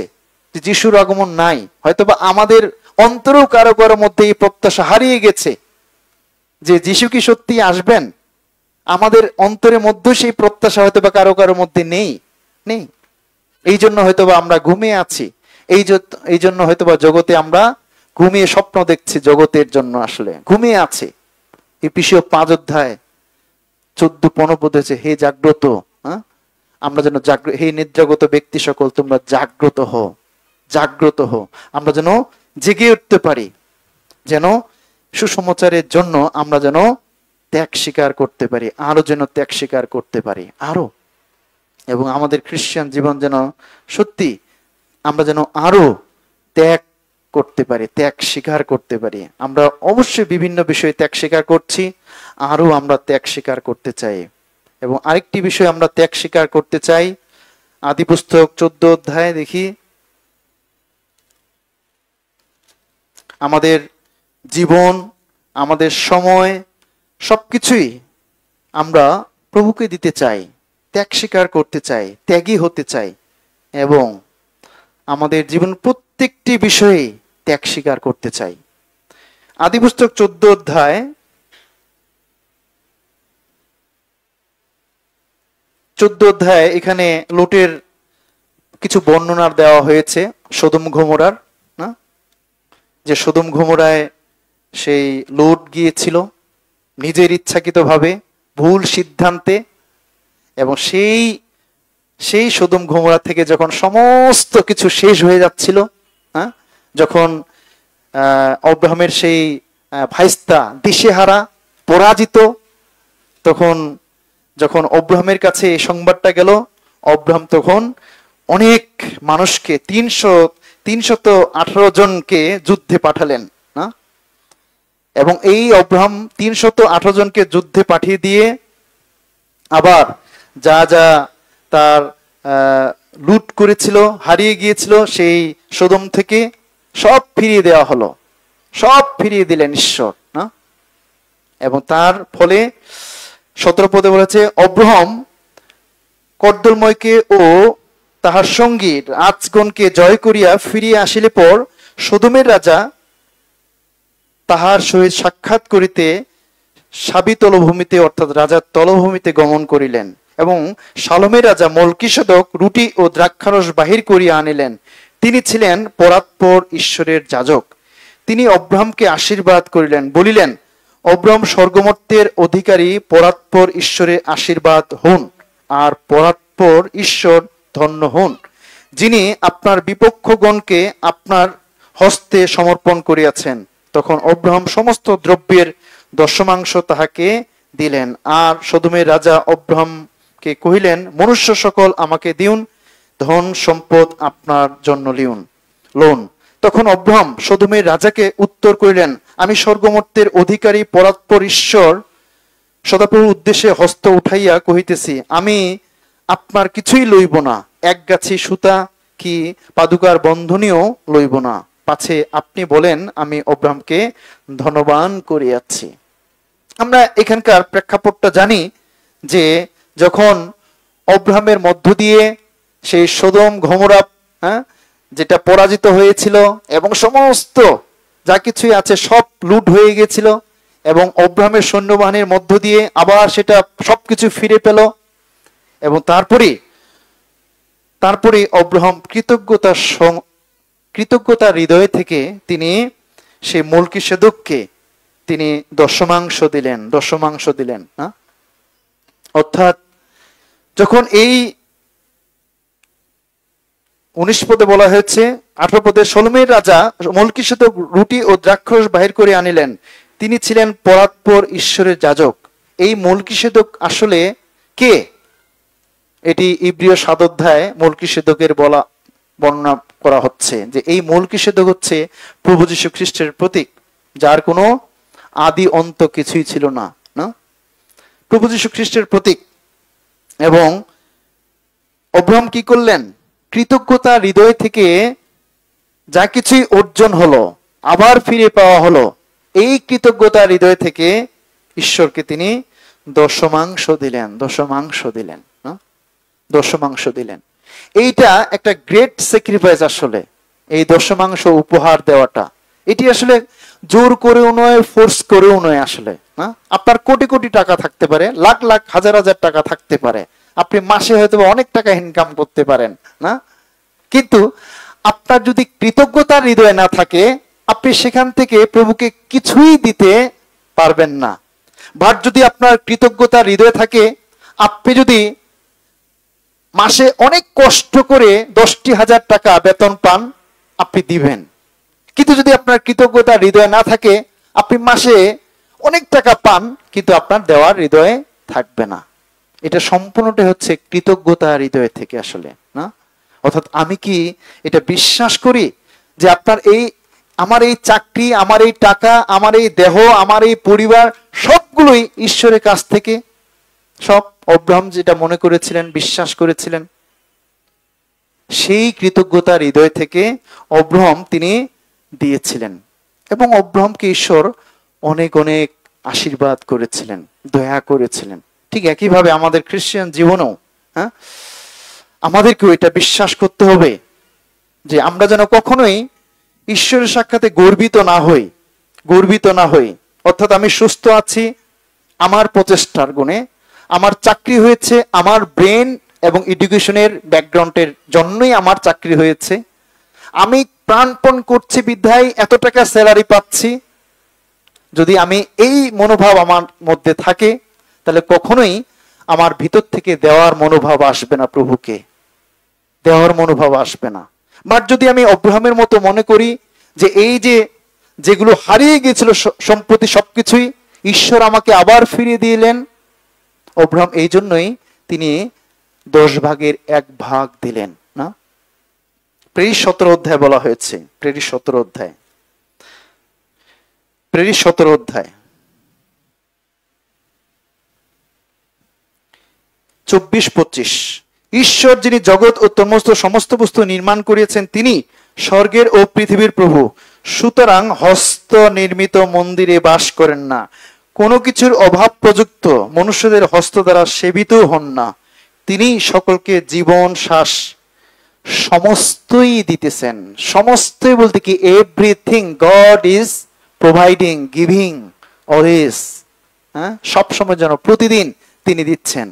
A: যে যিশুর আগমন নাই, হয়তোবা আমাদের অন্তরেও কারো কারো মধ্যে এই প্রত্যাশা হারিয়ে গেছে যে যিশু কি সত্যি আসবেন। আমাদের অন্তরের মধ্যে সেই প্রত্যাশা হয়তোবা কারো কারো মধ্যে নেই। এই জন্য হয়তোবা আমরা ঘুমিয়ে আছি, এই জন্য হয়তোবা জগতে আমরা ঘুমিয়ে স্বপ্ন দেখছি, জগতের জন্য আসলে ঘুমিয়ে আছে। এফেসীয় 5:14-15 হে জাগ্রত, আমরা যেন জাগ্রত, হে নিদ্রাগত ব্যক্তি সকল তোমরা জাগ্রত হও, জাগ্রত হও। আমরা যেন জেগে উঠতে পারি, যেন সুসমাচারের জন্য আমরা যেন ত্যাগ স্বীকার করতে পারি, আরো যেন ত্যাগ স্বীকার করতে পারি আরো, এবং আমাদের খ্রিস্টান জীবন যেন সত্যি আমরা যেন আরো ত্যাগ করতে পারি, ত্যাগ স্বীকার করতে পারি। আমরা অবশ্যই বিভিন্ন বিষয়ে ত্যাগ স্বীকার করছি, আরো আমরা ত্যাগ স্বীকার করতে চাই। এবং আরেকটি বিষয় আমরা ত্যাগ স্বীকার করতে চাই, আদিপুস্তক 14 দেখি। আমাদের জীবন, আমাদের সময় সবকিছুই আমরা প্রভুকে দিতে চাই, ত্যাগ স্বীকার করতে চাই, ত্যাগী হতে চাই, এবং আমাদের জীবন প্রত্যেকটি বিষয়ে ত্যাগ স্বীকার করতে চাই। আদিপুস্তক 14 এখানে লোটের কিছু বর্ণনা দেওয়া হয়েছে, সদম গমোরার, না, যে সদম গমোরায় সেই লোট গিয়েছিল নিজের ইচ্ছাকৃতভাবে, ভুল সিদ্ধান্তে, এবং সেই সদম গমোরা থেকে যখন সমস্ত কিছু শেষ হয়ে যাচ্ছিল, যখন অব্রাহামের সেই ভাইস্তা দিশেহারা, পরাজিত, তখন যখন অব্রাহামের কাছে এই সংবাদটা গেল, অব্রাহাম তখন অনেক মানুষকে 318 জনকে যুদ্ধে পাঠালেন, না, এবং এই অব্রাহাম 318 জনকে যুদ্ধে পাঠিয়ে দিয়ে আবার যা যা তার লুট করেছিল, হারিয়ে গিয়েছিল সেই সদম থেকে সব ফিরিয়ে দেওয়া হলো, সব ফিরিয়ে দিলেন ঈশ্বর, না। এবং তার ফলে 17 বলেছে, অব্রাহাম কর্দমময়কে ও তাহার সঙ্গী রাজগণকে জয় করিয়া ফিরিয়া আসিলে পর সদমের রাজা তাহার সহিত সাক্ষাৎ করিতে সাবি তলভূমিতে, অর্থাৎ রাজার তলভূমিতে গমন করিলেন, এবং শালোমের রাজা মলকিসেদক রুটি ও দ্রাক্ষারস বাহির করিয়া আনিলেন। তিনি ছিলেন পরাৎপর ঈশ্বরের যাজক। তিনি অব্রাহামকে আশীর্বাদ করিলেন, বলিলেন, অব্রাহাম স্বর্গমর্তের অধিকারী, পরাৎপর ঈশ্বরের আশীর্বাদ হন, আর পরাৎপর ঈশ্বর ধন্য হন, যিনি আপনার বিপক্ষগণকে আপনার হস্তে সমর্পণ করিয়াছেন। তখন অব্রাহাম সমস্ত দ্রব্যের দশমাংশ তাহাকে দিলেন। আর সদমের রাজা অব্রাহামকে কহিলেন, মনুষ্য সকল আমাকে দিউন, ধন সম্পদ আপনার জন্য লোন। তখন অব্রাহাম সদমের রাজাকে উত্তর করিলেন, আমি স্বর্গমর্তের অধিকারী পরাৎপর ঈশ্বর সদাপ্রভুর উদ্দেশ্যে হস্ত উঠাইয়া কহিতেছি, আমি আপনার কিছুই লইব না, এক গাছি সুতা কি পাদুকার বন্ধনীও লইব না, পাছে আপনি বলেন আমি অব্রাহামকে ধনবান করিয়াছি। আমরা এখানকার প্রেক্ষাপটটা জানি যে যখন অব্রাহামের মধ্য দিয়ে সেই সদম গমোরা যেটা পরাজিত হয়েছিল, এবং সমস্ত যা কিছুই আছে সব লুট হয়ে গেছিল, এবং অব্রাহামের সৈন্যবাহিনীর মধ্য দিয়ে আবার সেটা সবকিছু ফিরে পেল। এবং তারপরে অব্রাহাম কৃতজ্ঞতা হৃদয় থেকে তিনি সেই মলকিসেদককে তিনি দশমাংশ দিলেন না। অর্থাৎ যখন এই 19 পদে বলা হয়েছে, 18 পদে সলোমের রাজা মলকিসেদক রুটি ও দ্রাক্ষরস বাহির করে আনিলেন, তিনি ছিলেন পরাৎপর ঈশ্বরের যাজক। এই মলকিসেদক আসলে কে? এটি ইব্রিয় 7 অধ্যায়ে মলকিসেদকের বর্ণনা করা হচ্ছে যে এই মলকিসেদক হচ্ছে প্রভু যীশু খ্রিস্টের প্রতীক, যার কোনো আদি অন্ত কিছুই ছিল না, প্রভু যীশু খ্রিস্টের প্রতীক। এবং অব্রাহাম কি করলেন? কৃতজ্ঞতা হৃদয় থেকে যা কিছুই অর্জন হলো, আবার ফিরে পাওয়া হলো, এই কৃতজ্ঞতা হৃদয় থেকে ঈশ্বরকে তিনি দশমাংশ দিলেন। এইটা একটা গ্রেট স্যাক্রিফাইস আসলে, এই দশমাংশ উপহার দেওয়াটা। এটি আসলে জোর করেও নয়, ফোর্স করেও নয় আসলে, না। আপনার কোটি কোটি টাকা থাকতে পারে, লাখ লাখ হাজার হাজার টাকা থাকতে পারে, আপনি মাসে হয়তো অনেক টাকা ইনকাম করতে পারেন, না। কিন্তু আপনার যদি কৃতজ্ঞতার হৃদয় না থাকে, আপনি সেখান থেকে প্রভুকে কিছুই দিতে পারবেন না। বাট যদি আপনার কৃতজ্ঞতার হৃদয় থাকে, আপনি যদি মাসে অনেক কষ্ট করে 10,000 টাকা বেতন পান, আপনি দিবেন। কিন্তু যদি আপনার কৃতজ্ঞতার হৃদয় না থাকে, আপনি মাসে অনেক টাকা পান কিন্তু আপনার দেওয়ার হৃদয়ে থাকবে না। এটা সম্পূর্ণটা হচ্ছে কৃতজ্ঞতার হৃদয় থেকে আসলে, না। অর্থাৎ আমি কি এটা বিশ্বাস করি যে আমার এই চাকরি, আমার এই টাকা, আমার এই দেহ, আমার এই পরিবার সবগুলোই ঈশ্বরের কাছ থেকে, সব অব্রাহাম যেটা মনে করেছিলেন, বিশ্বাস করেছিলেন, সেই কৃতজ্ঞতার হৃদয় থেকে অব্রাহাম তিনি দিয়েছিলেন। এবং অব্রাহামকে ঈশ্বর অনেক অনেক আশীর্বাদ করেছিলেন, দয়া করেছিলেন। ঠিক একইভাবে আমাদের খ্রিস্টান জীবনেও আমাদেরকেও এটা বিশ্বাস করতে হবে যে আমরা যেন কখনোই ঈশ্বরের সাক্ষাতে গর্বিত না হই। অর্থাৎ আমি সুস্থ আছি আমার প্রচেষ্টার গুণে, আমার চাকরি হয়েছে আমার ব্রেন এবং এডুকেশনের ব্যাকগ্রাউন্ডের জন্যই আমার চাকরি হয়েছে, আমি প্রাণপণ করছি বিধায় এত টাকা স্যালারি পাচ্ছি। যদি আমি এই মনোভাব আমার মধ্যে থাকে, তাহলে কখনোই আমার ভিতর থেকে দেওয়ার মনোভাব আসবে না, প্রভুকে দেওয়ার মনোভাব আসবে না। বাট যদি আমি অব্রাহামের মতো মনে করি যে এই যেগুলো হারিয়ে গিয়েছিল সম্পত্তি সবকিছুই ঈশ্বর আমাকে আবার ফিরিয়ে দিলেন, অব্রাহাম এই জন্যই তিনি 10 ভাগের 1 ভাগ দিলেন, না। প্রেরিত 17 অধ্যায় বলা হয়েছে, প্রেরিত 17 অধ্যায় 24-25, ঈশ্বর যিনি জগৎ ও সমস্ত বস্তু নির্মাণ করিয়েছেন, তিনি স্বর্গের ও পৃথিবীর প্রভু, সুতরাং হস্ত নির্মিত মন্দিরে বাস করেন না, কোনো কিছুর অভাব প্রযুক্ত মনুষ্যদের হস্ত দ্বারা সেবিত হন না। তিনি সকলকে জীবন শ্বাস সমস্তই দিতেছেন। সমস্তই বলতে কি? Everything god is providing, giving always, সব সময় যেন প্রতিদিন তিনি দিচ্ছেন।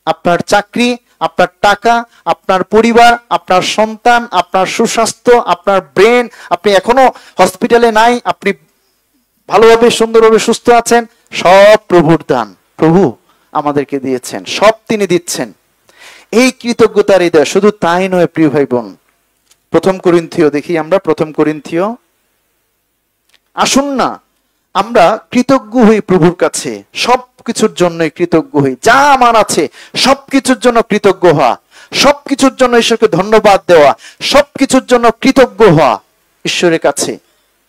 A: আপনার চাকরি, আপনার টাকা, আপনার পরিবার, আপনার সন্তান, আপনার সুস্বাস্থ্য, আপনার ব্রেন, আপনি এখনো হসপিটালে নাই, আপনি ভালোভাবে সুন্দরভাবে সুস্থ আছেন, সব প্রভুর দান। প্রভু আমাদেরকে দিয়েছেন, সব তিনি দিচ্ছেন। এই কৃতজ্ঞতার হৃদয়। শুধু তাই নয় প্রিয় ভাই বোন, 1 করিন্থীয় দেখি আমরা, 1 করিন্থীয়। আসুন না আমরা কৃতজ্ঞ হই প্রভুর কাছে, সবকিছুর জন্যই কৃতজ্ঞ হই। যা আমার আছে সবকিছুর জন্য কৃতজ্ঞ হওয়া, সবকিছুর জন্য ঈশ্বরকে ধন্যবাদ দেওয়া, সবকিছুর জন্য কৃতজ্ঞ হওয়া ঈশ্বরের কাছে।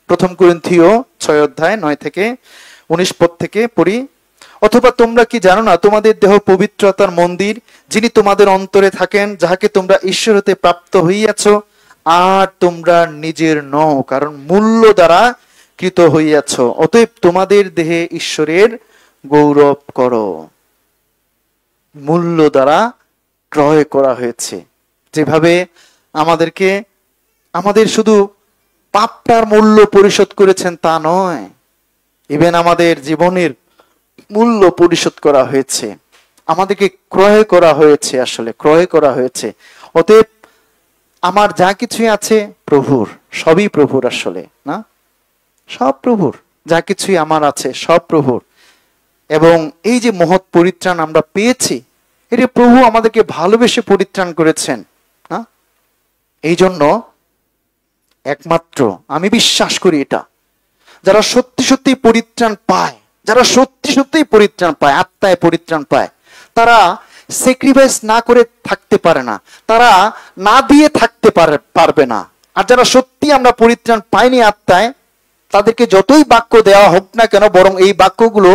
A: 1 করিন্থীয় 6 অধ্যায় 9-19 পদ থেকে পড়ি। অথবা তোমরা কি জানো না তোমাদের দেহ পবিত্রতার মন্দির, যিনি তোমাদের অন্তরে থাকেন, যাহাকে তোমরা ঈশ্বর হতে প্রাপ্ত হইয়াছ, আর তোমরা নিজের নও, কারণ মূল্য দ্বারা কৃত হইয়াছ। অতএব তোমাদের দেহে ঈশ্বরের গৌরব করো। মূল্য দ্বারা ক্রয় করা হয়েছে। যেভাবে আমাদের শুধু পাপটার মূল্য পরিশোধ করেছেন তা নয়, ইভেন আমাদের জীবনের মূল্য পরিশোধ করা হয়েছে, আমাদেরকে ক্রয় করা হয়েছে, আসলে ক্রয় করা হয়েছে। অতএব আমার যা কিছুই আছে প্রভুর, সবই প্রভুর আসলে, না? সব প্রভুর, যা কিছুই আমার আছে সব প্রভুর। এবং এই যে মহৎ পরিত্রাণ আমরা পেয়েছি, এটা প্রভু আমাদেরকে ভালোবেসে পরিত্রাণ করেছেন, না? এই জন্য একমাত্র আমি বিশ্বাস করি এটা, যারা সত্যি সত্যি পরিত্রাণ পায়, যারা সত্যি সত্যি পরিত্রাণ পায়, আত্মায় পরিত্রাণ পায়, তারা স্যাক্রিফাইস না করে থাকতে পারে না, তারা না দিয়ে থাকতে পারবে না। আর যারা সত্যি আমরা পরিত্রাণ পাইনি আত্মায়, তাদেরকে যতই বাক্য দেওয়া হোক না কেন, বরং এই বাক্যগুলো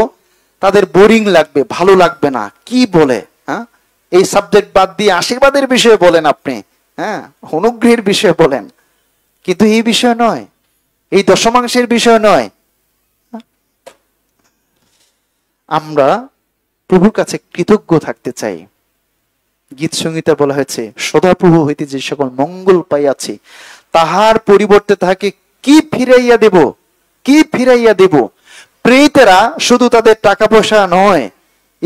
A: তাদের বোরিং লাগবে, ভালো লাগবে না। কি বলে, হ্যাঁ, এই সাবজেক্ট বাদ দিয়ে আশীর্বাদের বিষয়ে বলেন আপনি, হ্যাঁ, অনুগ্রহের বিষয়ে বলেন, কিন্তু এই বিষয় নয়, এই দশমাংশের বিষয় নয়। আমরা প্রভুর কাছে কৃতজ্ঞ থাকতে চাই। গীত সংহিতা বলা হয়েছে, সদাপ্রভু হইতে যে সকল মঙ্গল পাইয়াছি, তাহার পরিবর্তে তাহাকে কি ফিরাইয়া দেব, কি ফিরাইয়া দেব। প্রেরিতেরা শুধু তাদের টাকা পয়সা নয়,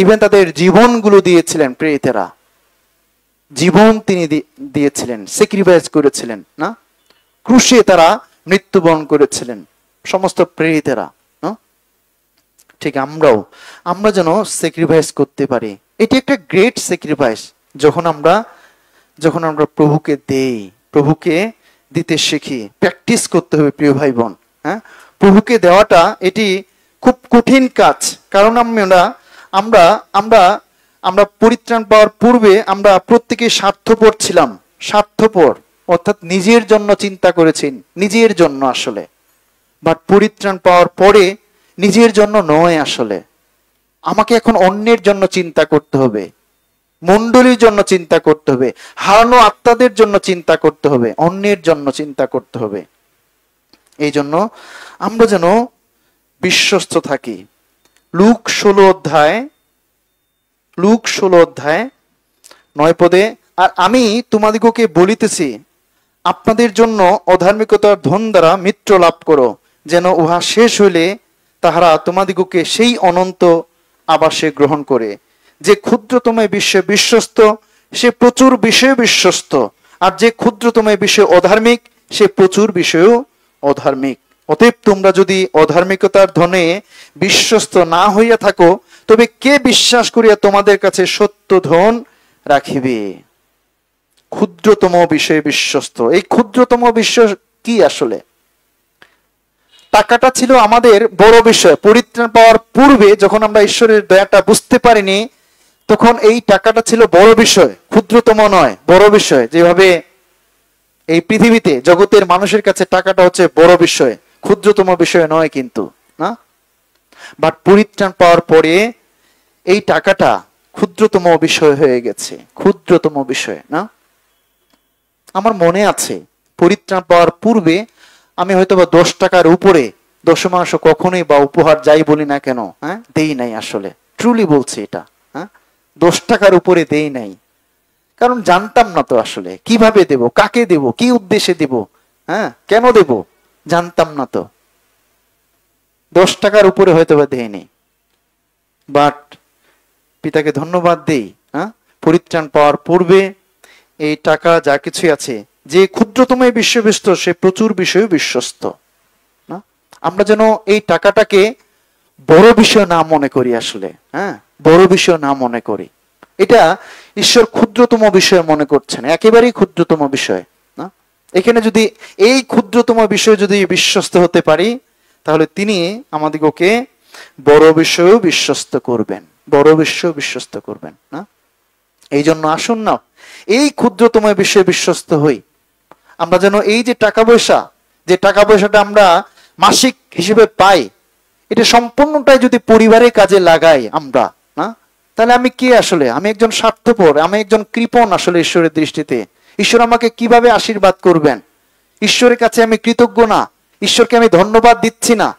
A: ইভেন তাদের জীবনগুলো দিয়েছিলেন। প্রেরিতেরা জীবন তিনি দিয়েছিলেন, স্যাক্রিফাইস করেছিলেন, না? ক্রুশে তারা মৃত্যুবরণ করেছিলেন সমস্ত প্রেরিতেরা। ঠিক আমরা যেন স্যাক্রিফাইস করতে পারি। এটি একটা গ্রেট স্যাক্রিফাইস। যখন আমরা প্রভুকে দেই, প্রভুকে দিতে শিখি, প্র্যাকটিস করতে হবে প্রিয় ভাই বোন। হ্যাঁ, প্রভুকে দেওয়াটা এটি খুব কঠিন কাজ। কারণ আমরা আমরা আমরা পরিত্রাণ পাওয়ার পূর্বে আমরা প্রত্যেকে স্বার্থপর ছিলাম, স্বার্থপর অর্থাৎ নিজের জন্য চিন্তা করেছি, নিজের জন্য আসলে। বাট পরিত্রাণ পাওয়ার পরে নিজের জন্য নয়, আসলে আমাকে এখন অন্যের জন্য চিন্তা করতে হবে, মণ্ডলীর জন্য চিন্তা করতে হবে, হারানো আত্মাদের জন্য চিন্তা করতে হবে, অন্যের জন্য চিন্তা করতে হবে। এই জন্য আমরা যেন বিশ্বস্ত থাকি। লুক 16 অধ্যায় 9 পদে, আর আমি তোমাদিগকে বলিতেছি, আপনাদের জন্য অধার্মিকতার ধন দ্বারা মিত্র লাভ করো, যেন উহা শেষ হইলে তাহারা তোমাদিগকে সেই অনন্ত আবাসে গ্রহণ করে। যে ক্ষুদ্রতম বিষয়ে বিশ্বস্ত, সে প্রচুর বিষয়ে বিশ্বস্ত, আর যে ক্ষুদ্রতম বিষয়ে অধার্মিক, সে প্রচুর বিষয়েও অধার্মিক। অতএব তোমরা যদি অধার্মিকতার ধনে বিশ্বস্ত না হইয়া থাকো, তবে কে বিশ্বাস করিয়া তোমাদের কাছে সত্য ধন রাখিবে? ক্ষুদ্রতম বিষয়ে বিশ্বস্ত, এই ক্ষুদ্রতম বিষয় কি আসলে? টাকাটা ছিল আমাদের বড় বিষয়। পরিত্রাণ পাওয়ার পূর্বে যখন আমরা ঈশ্বরের দয়াটা বুঝতে পারিনি, তখন এই টাকাটা ছিল বড় বিষয়, ক্ষুদ্রতম নয়, বড় বিষয়। যেভাবে এই পৃথিবীতে জগতের মানুষের কাছে টাকাটা হচ্ছে বড় বিষয়, ক্ষুদ্রতম বিষয় নয় কিন্তু, না? বাট পরিত্রাণ পাওয়ার পরে এই টাকাটা ক্ষুদ্রতম বিষয় হয়ে গেছে, ক্ষুদ্রতম বিষয়, না? আমার মনে আছে পরিত্রাণ পাওয়ার পূর্বে আমি হয়তোবা 10 টাকার উপরে দশমাংশ কখনোই বা উপহার যাই বলি না কেন, হ্যাঁ, দেই নাই। আসলে ট্রুলি বলছি এটা, হ্যাঁ, 10 টাকার উপরে দেই নাই। কারণ জানতাম না তো আসলে কিভাবে দেব, কাকে দেব, কি উদ্দেশ্যে দেব, হ্যাঁ, কেন দেব, জানতাম না তো। 10 টাকার উপরে হয়তোবা দেয়নি। বাট পিতাকে ধন্যবাদ দেই, হ্যাঁ, পরিত্রাণ পাওয়ার পূর্বে এই টাকা যা কিছু আছে, যে ক্ষুদ্রতম বিশ্বস্ত, সে প্রচুর বিষয়ে বিশ্বস্ত, না? আমরা যেন এই টাকাটাকে বড় বিষয় না মনে করি, আসলে, হ্যাঁ, বড় বিষয় না মনে করি। এটা ঈশ্বর ক্ষুদ্রতম বিষয় মনে করছেন, একেবারেই ক্ষুদ্রতম বিষয়, না? এখানে যদি এই ক্ষুদ্রতম বিষয় যদি বিশ্বস্ত হতে পারি, তাহলে তিনি আমাদিগকে বড় বিষয়েও বিশ্বস্ত করবেন, বড় বিষয় বিশ্বস্ত করবেন, না? এই জন্য আসুন না এই ক্ষুদ্রতম বিষয়ে বিশ্বস্ত হই। আমরা যেন এই যে টাকা পয়সাটা আমরা মাসিক হিসেবে পাই, এটা সম্পূর্ণটাই যদি পরিবারের কাজে লাগাই আমরা, না? তাহলে আমি কে আসলে? আমি একজন স্বার্থপর, আমি একজন কৃপণ আসলে ঈশ্বরের দৃষ্টিতে। ঈশ্বর আমাকে কিভাবে আশীর্বাদ করবেন? ঈশ্বরের কাছে আমি কৃতজ্ঞ না, ঈশ্বরকে আমি ধন্যবাদ দিচ্ছি না,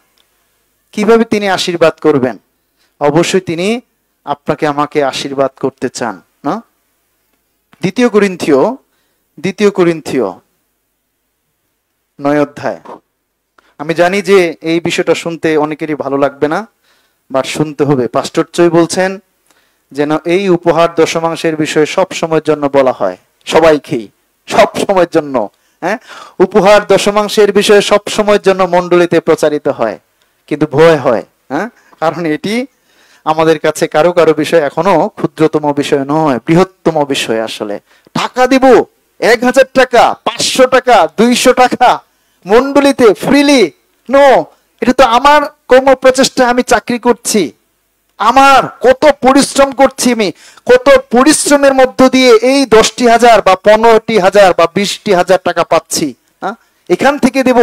A: কিভাবে তিনি আশীর্বাদ করবেন? অবশ্যই তিনি আপনাকে আমাকে আশীর্বাদ করতে চান, না? দ্বিতীয় করিন্থীয় 9 অধ্যায়। আমি জানি যে এই বিষয়টা শুনতে অনেকেরই ভালো লাগবে না, বাট শুনতে হবে। পাস্টর চই বলছেন যেন এই উপহার দশমাংশের বিষয়ে সব সময়ের জন্য বলা হয়, সবাইকেই সব সময়ের জন্য। হ্যাঁ, উপহার দশমাংশের বিষয়ে সব সময়ের জন্য মণ্ডলীতে প্রচারিত হয়, কিন্তু ভয় হয়। হ্যাঁ, কারণ এটি আমাদের কাছে কারো কারো বিষয় এখনো ক্ষুদ্রতম বিষয় নয়, বৃহত্তম বিষয়। আসলে টাকা দিব 1000 টাকা, 500 টাকা, 200 টাকা মণ্ডলীতে ফ্রিলি, নো। এটা তো আমার কর্ম প্রচেষ্টা, আমি চাকরি করছি, আমার কত পরিশ্রম করছি, আমি কত পরিশ্রমের মধ্য দিয়ে এই 10,000 বা 15,000 বা 20,000 টাকা পাচ্ছি, হ্যাঁ, এখান থেকে দেব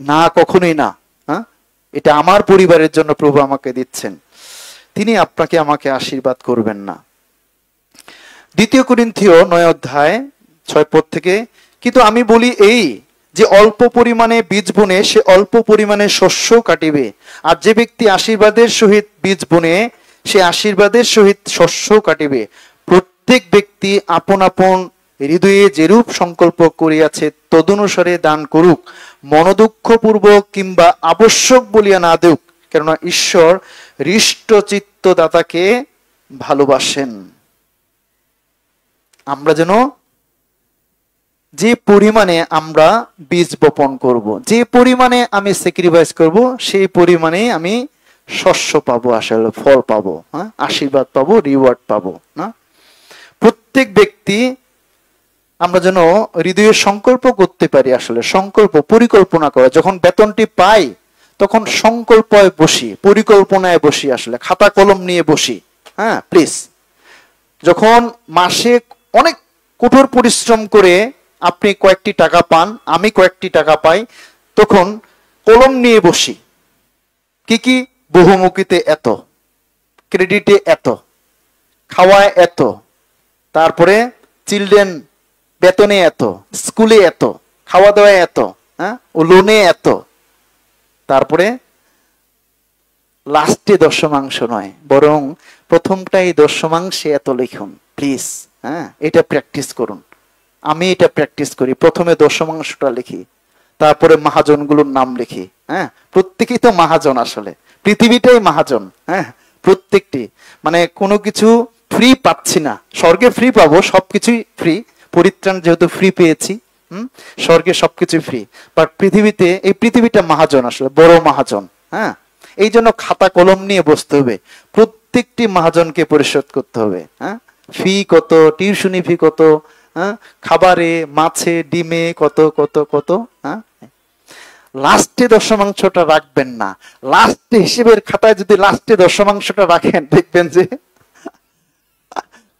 A: না, কখনোই না। হ্যাঁ, এটা আমার পরিবারের জন্য প্রভু আমাকে দিচ্ছেন, তিনি আপনাকে আমাকে আশীর্বাদ করবেন না। 2 কোরিন্থীয় 9 অধ্যায় 6 পদ থেকে, কিন্তু আমি বলি এই যে অল্প পরিমাণে বীজ বুনে সে অল্প পরিমাণে শস্য কাটিবে, আর যে ব্যক্তি আশীর্বাদের সহিত বীজ বুনে সে আশীর্বাদের সহিত শস্য কাটিবে। প্রত্যেক ব্যক্তি আপন আপন হৃদয়ে যেরূপ সংকল্প করিয়াছে তদনুসারে দান করুক, মনোদুঃখপূর্বক কিংবা আবশ্যক বলিয়া না দেউক, কেননা ঈশ্বর হৃষ্টচিত্ত দাতাকে ভালোবাসেন। আমরা যেন যে পরিমাণে আমরা বীজ বপন করব, যে পরিমাণে আমি স্যাক্রিফাইস করব, সেই পরিমাণে আমি শস্য পাবো, আসলে ফল পাবো, হ্যাঁ, আশীর্বাদ পাবো, রিওয়ার্ড পাবো না। প্রত্যেক ব্যক্তি আমরা যেন হৃদয়ে সংকল্প করতে পারি, আসলে সংকল্প পরিকল্পনা করে। যখন বেতনটি পাই তখন সংকল্পে বসি, পরিকল্পনায় বসি, আসলে খাতা কলম নিয়ে বসি। হ্যাঁ, প্লিজ। যখন মাসে অনেক কঠোর পরিশ্রম করে আপনি কয়েকটি টাকা পান, আমি কয়েকটি টাকা পাই, তখন কলম নিয়ে বসি। কি কি? বহুমুখীতে এত, ক্রেডিটে এত, খাওয়ায় এত, তারপরে চিলড্রেন বেতনে এত, স্কুলে এত, খাওয়া দাওয়ায় এত, হ্যাঁ, ও লোনে এত, তারপরে লাস্টে দশমাংশ নয়, বরং প্রথমটাই দশমাংশে এত লিখুন প্লিজ। হ্যাঁ, এটা প্র্যাকটিস করুন। আমি এটা প্র্যাকটিস করি, প্রথমে দশমাংশটা লিখি, তারপরে মহাজনগুলোর নাম লিখি। হ্যাঁ, প্রত্যেকেই তো মহাজন, আসলে পৃথিবীটাই মহাজন। হ্যাঁ, প্রত্যেকটি, মানে কোনো কিছু ফ্রি পাচ্ছি না, স্বর্গে ফ্রি পাবো, সবকিছুই ফ্রি, পরিত্রাণ যেহেতু ফ্রি পেয়েছি, স্বর্গে সবকিছু ফ্রি, বাট পৃথিবীতে, এই পৃথিবীটা মহাজন, আসলে বড় মহাজন। হ্যাঁ, এই জন্য খাতা কলম নিয়ে বসতে হবে, প্রত্যেকটি মহাজনকে পরিশোধ করতে হবে। হ্যাঁ, ফি কত, টিউশনি ফি কত, হ্যাঁ, খাবারে, মাছে, ডিমে কত কত কত। হ্যাঁ, লাস্টে দশমাংশটা রাখবেন না। লাস্টে হিসেবের খাতায় যদি লাস্টে দশমাংশটা রাখেন, দেখবেন যে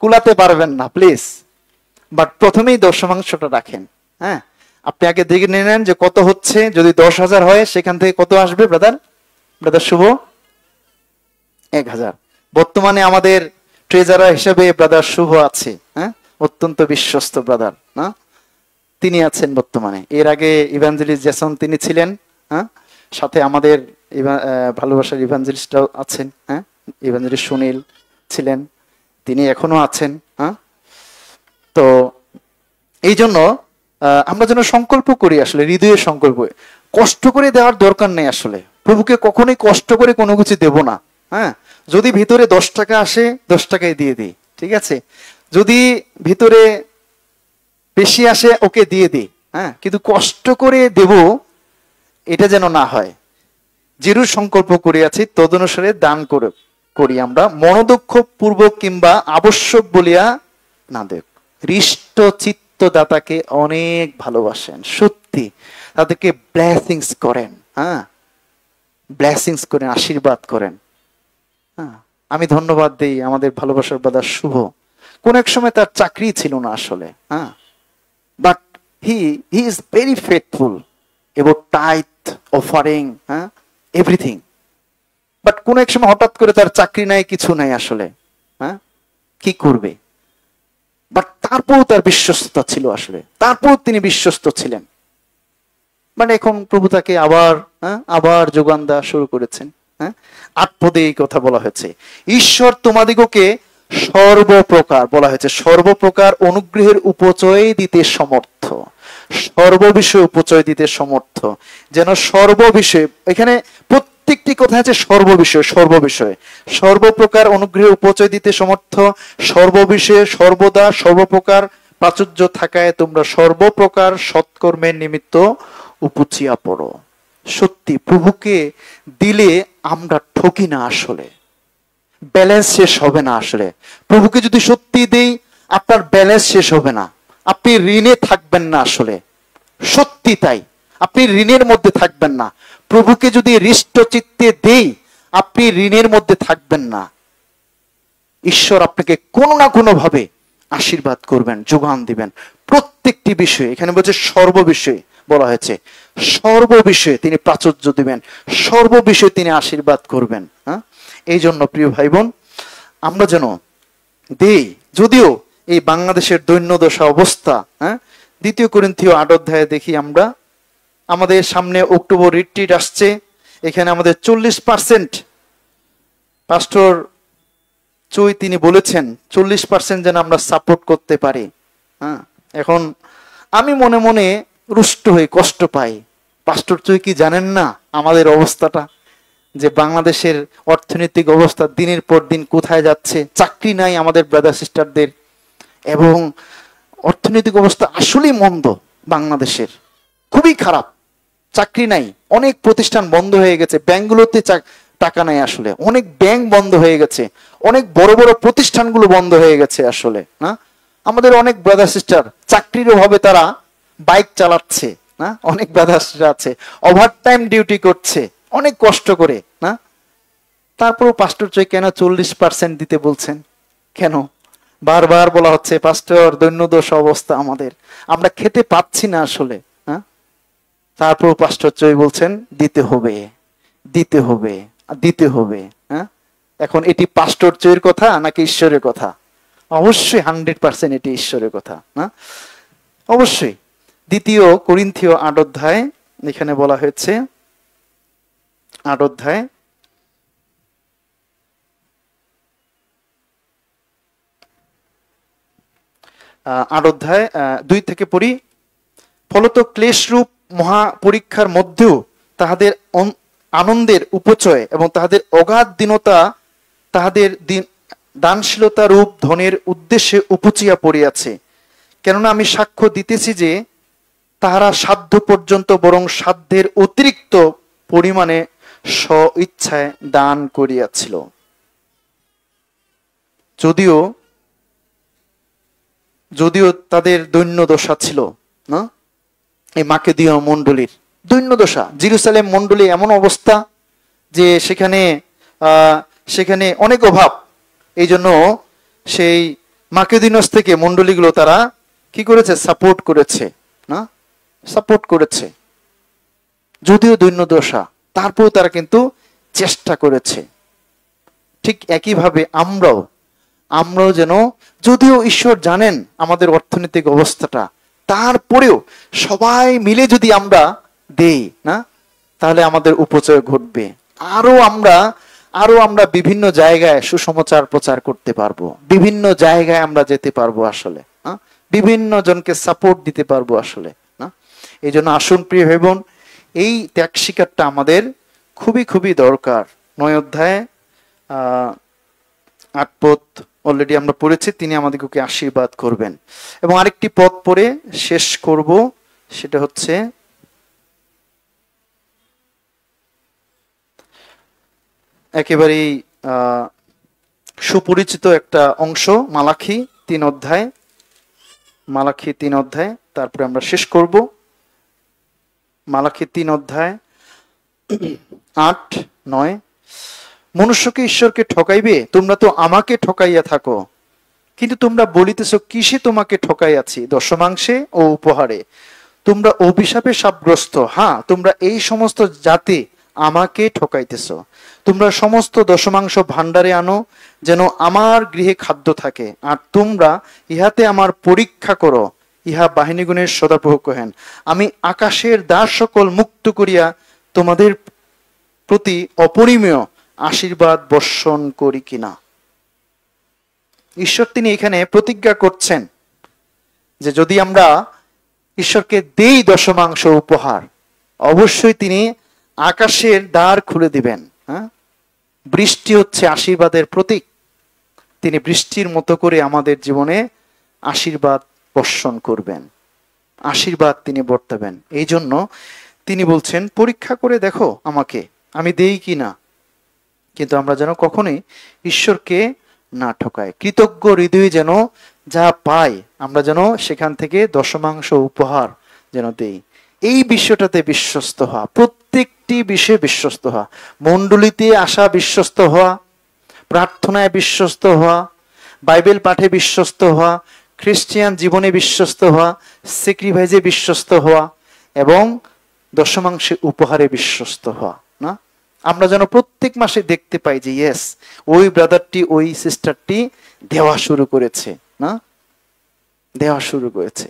A: কুলাতে পারবেন না, প্লিজ। বাট প্রথমেই দশমাংশটা রাখেন। হ্যাঁ, আপনি আগে দেখে নেন যে কত হচ্ছে। যদি 10,000 হয়, সেখান থেকে কত আসবে ব্রাদার? ব্রাদার শুভ 1,000। বর্তমানে আমাদের ট্রেজারার হিসেবে ব্রাদার শুভ আছে। হ্যাঁ, অত্যন্ত বিশ্বস্ত ব্রাদার না, তিনি আছেন বর্তমানে। এর আগে ইভাঞ্জেলিস্ট জেসন তিনি ছিলেন। হ্যাঁ, সাথে আমাদের ভালোবাসার ইভাঞ্জেলিস্টরাও আছেন। হ্যাঁ, ইভাঞ্জেলিস্ট সুনীল ছিলেন, তিনি এখনো আছেন। হ্যাঁ, তো এই জন্য আমরা যেন সংকল্প করি, আসলে হৃদয়ে সংকল্প। কষ্ট করে দেওয়ার দরকার নেই, আসলে প্রভুকে কখনোই কষ্ট করে কোনো কিছু দেব না। হ্যাঁ, যদি ভিতরে 10 টাকা আসে, 10 টাকায় দিয়ে দিই, ঠিক আছে। যদি ভিতরে বেশি আসে, ওকে দিয়ে দিই। হ্যাঁ, কিন্তু কষ্ট করে দেব এটা যেন না হয়। যেরূপ সংকল্প করিয়াছি তদনুসারে দান করি আমরা, মনোদুঃখ পূর্বক কিংবা আবশ্যক বলিয়া না দেখ। হৃষ্ট চিত্ত দাতাকে অনেক ভালোবাসেন, সত্যি তাদেরকে ব্লেসিংস করেন। হ্যাঁ, ব্লেসিংস করেন, আশীর্বাদ করেন। হ্যাঁ, আমি ধন্যবাদ দেই আমাদের ভালোবাসার ব্রাদার শুভ। কোন এক সময় তার চাকরি ছিল না আসলে। হ্যাঁ, but he is very faithful about tithe, offering, হ্যাঁ, এভরিথিং। বাট কোন এক সময় হঠাৎ করে তার চাকরি নাই, কিছু নাই আসলে। হ্যাঁ, কি করবে? বাট তারপরও তার বিশ্বস্ততা ছিল, আসলে তারপর তিনি বিশ্বস্ত ছিলেন। মানে এখন প্রভু তাকে আবার যোগান দেওয়া শুরু করেছেন। হ্যাঁ, 8 পদে এই কথা বলা হয়েছে। ঈশ্বর তোমাদিগকে সর্বপ্রকার, বলা হয়েছে সর্বপ্রকার অনুগ্রহের উপচয় দিতে সমর্থ, সর্ববিষয়ে উপচয় দিতে সমর্থ। যেন সর্ববিষয়ে, এখানে প্রত্যেকটি কথা আছে সর্ববিষয়, সর্ববিষয়, সর্বপ্রকার অনুগ্রহে উপচয় দিতে সমর্থ, সর্ববিষয়ে সর্বদা সর্বপ্রকার প্রাচুর্য থাকায় তোমরা সর্বপ্রকার সৎকর্মের নিমিত্ত উপচিয়া পড়ো। সত্যি প্রভুকে দিলে আমরা ঠকি না, আসলে ব্যালেন্স শেষ হবে না। আসলে প্রভুকে যদি সত্যি দেই, আপনার ব্যালেন্স শেষ হবে না, আপনি ঋণে থাকবেন না। আসলে সত্যি তাই, আপনি ঋণের মধ্যে থাকবেন না। প্রভুকে যদি হৃষ্ট চিত্তে দেই, আপনি ঋণের মধ্যে থাকবেন না। ঈশ্বর আপনাকে কোনো না কোনো ভাবে আশীর্বাদ করবেন, যোগান দিবেন প্রত্যেকটি বিষয়ে। এখানে বলছে সর্ববিষয়ে, বলা হয়েছে সর্ববিষয়ে তিনি প্রাচুর্য দিবেন, সর্ববিষয়ে তিনি আশীর্বাদ করবেন। হ্যাঁ, এই জন্য প্রিয় ভাই বোন, আমরা যেন দেই। যদিও এই বাংলাদেশের দৈন্যদশা অবস্থা, হ্যাঁ, 2 কোরিন্থীয় 8 অধ্যায়ে দেখি আমরা, আমাদের সামনে অক্টোবর রিট্রিট আসছে, এখানে আমাদের 40% পাস্টর চুই তিনি বলেছেন 40% যেন আমরা সাপোর্ট করতে পারি। হ্যাঁ, এখন আমি মনে মনে রুষ্ট হয়ে কষ্ট পাই। পাস্টর চুই কি জানেন না আমাদের অবস্থাটা, যে বাংলাদেশের অর্থনৈতিক অবস্থা দিনের পর দিন কোথায় যাচ্ছে, চাকরি নাই আমাদের ব্রাদার সিস্টারদের, এবং অর্থনৈতিক অবস্থা আসলেই মন্দ বাংলাদেশের, খুবই খারাপ, চাকরি নাই, অনেক প্রতিষ্ঠান বন্ধ হয়ে গেছে, ব্যাংকগুলোতে টাকা নাই, আসলে অনেক ব্যাংক বন্ধ হয়ে গেছে, অনেক বড় বড় প্রতিষ্ঠানগুলো বন্ধ হয়ে গেছে। আসলে না, আমাদের অনেক ব্রাদার সিস্টার চাকরির অভাবে তারা বাইক চালাচ্ছে, না, অনেক ব্রাদার সিস্টার আছে ওভারটাইম ডিউটি করছে অনেক কষ্ট করে, না। তারপরও পাস্টর চই কেন 40% দিতে বলছেন? কেন বারবার বলা হচ্ছে পাস্টর দৈন্যদশা অবস্থা আমাদের, আমরা খেতে পাচ্ছি না আসলে, হ্যাঁ। তারপরও পাস্টর চই বলছেন দিতে হবে, দিতে হবে, দিতে হবে। হ্যাঁ, এখন এটি পাস্টর চইয়ের কথা নাকি ঈশ্বরের কথা? অবশ্যই 100% এটি ঈশ্বরের কথা, না, অবশ্যই। 2 কোরিন্থীয় 8 অধ্যায় এখানে বলা হয়েছে, 8 অধ্যায় 2 থেকে পড়ি। ফলত ক্লেশরূপ মহা পরীক্ষার মধ্যেও তাহাদের আনন্দের উপচয় এবং তাহাদের অগাধ দীনতা তাহাদের দানশীলতা রূপ ধনের উদ্দেশ্যে উপচিয়া পড়িয়াছে। কেননা আমি সাক্ষ্য দিতেছি যে তাহারা সাধ্য পর্যন্ত বরং সাধ্যের অতিরিক্ত পরিমাণে স্ব ইচ্ছায় দান করিয়াছিল। যদিও তাদের দৈন্যদশা ছিল, না, এই মাকেদীয় মণ্ডলীর দৈন্যদশা, জেরুজালেম মণ্ডলী এমন অবস্থা যে সেখানে অনেক অভাব। এই জন্য সেই মাকেদীনস থেকে মণ্ডলীগুলো তারা কি করেছে? সাপোর্ট করেছে, না, সাপোর্ট করেছে। যদিও দৈন্যদশা, তারপরেও তারা কিন্তু চেষ্টা করেছে। ঠিক একইভাবে আমরাও যেন, যদিও ঈশ্বর জানেন আমাদের অর্থনৈতিক অবস্থাটা, তারপরেও সবাই মিলে যদি আমরা দেই, না, তাহলে আমাদের উপচয় ঘটবে। আরো আমরা বিভিন্ন জায়গায় সুসমাচার প্রচার করতে পারবো, বিভিন্ন জায়গায় আমরা যেতে পারবো, আসলে বিভিন্ন জনকে সাপোর্ট দিতে পারবো, আসলে না। এই জন্য আসুন প্রিয় ভাই বোন, এই ত্যাগ শিকারটা আমাদের খুবই খুবই দরকার। 9 অধ্যায় 8 পদ অলরেডি আমরা পড়েছি, তিনি আমাদেরকে আশীর্বাদ করবেন। এবং আরেকটি পদ পড়ে শেষ করব, সেটা হচ্ছে একেবারেই সুপরিচিত একটা অংশ, মালাখি 3 অধ্যায়, মালাখি 3 অধ্যায়, তারপরে আমরা শেষ করব। মালাখি 3 অধ্যায় 8, 9। মনুষ্যকে ঈশ্বরকে ঠকাইবে? তোমরা তো আমাকে ঠকাইয়া থাকো। কিন্তু তোমরা বলিতেছ, কিসে তোমাকে ঠকাইয়াছি? দশমাংশে ও উপহারে। তোমরা অভিশাপে সাপগ্রস্ত। হ্যাঁ, তোমরা এই সমস্ত জাতি আমাকে ঠকাইতেছ। তোমরা সমস্ত দশমাংশ ভাণ্ডারে আনো, যেন আমার গৃহে খাদ্য থাকে। আর তোমরা ইহাতে আমার পরীক্ষা করো, ইহা বাহিনীগুণের সদাপ্রভু কহেন, আমি আকাশের দ্বার সকল মুক্ত করিয়া তোমাদের প্রতি অপরিমেয় আশীর্বাদ বর্ষণ করি কিনা। ঈশ্বর তিনি এখানে প্রতিজ্ঞা করছেন যে যদি আমরা ঈশ্বরকে দেই দশমাংশ উপহার, অবশ্যই তিনি আকাশের দ্বার খুলে দিবেন। হ্যাঁ, বৃষ্টি হচ্ছে আশীর্বাদের প্রতীক। তিনি বৃষ্টির মতো করে আমাদের জীবনে আশীর্বাদ বর্ষণ করবেন, আশীর্বাদ তিনি বর্তাবেন। এই জন্য তিনি বলছেন, পরীক্ষা করে দেখো আমাকে, আমি দেই কি না। কিন্তু আমরা যেন কখনোই ঈশ্বরকে না ঠকাই, কৃতজ্ঞ হৃদয়ে যেন যা পাই আমরা যেন সেখান থেকে দশমাংশ উপহার যেন দেই। এই বিষয়টাতে বিশ্বস্ত হওয়া, প্রত্যেকটি বিষয়ে বিশ্বস্ত হওয়া, মণ্ডলীতে আসা বিশ্বস্ত হওয়া, প্রার্থনায় বিশ্বস্ত হওয়া, বাইবেল পাঠে বিশ্বস্ত হওয়া, খ্রিস্টিয়ান জীবনে বিশ্বস্ত হওয়া, স্যাক্রিফাইসে বিশ্বস্ত হওয়া এবং দশমাংশে উপহারে বিশ্বস্ত হওয়া। না, আমরা যেন প্রত্যেক মাসে দেখতে পাই যে ইয়েস, ওই ব্রাদারটি ওই সিস্টারটি দেওয়া শুরু করেছে, না দেওয়া শুরু করেছে।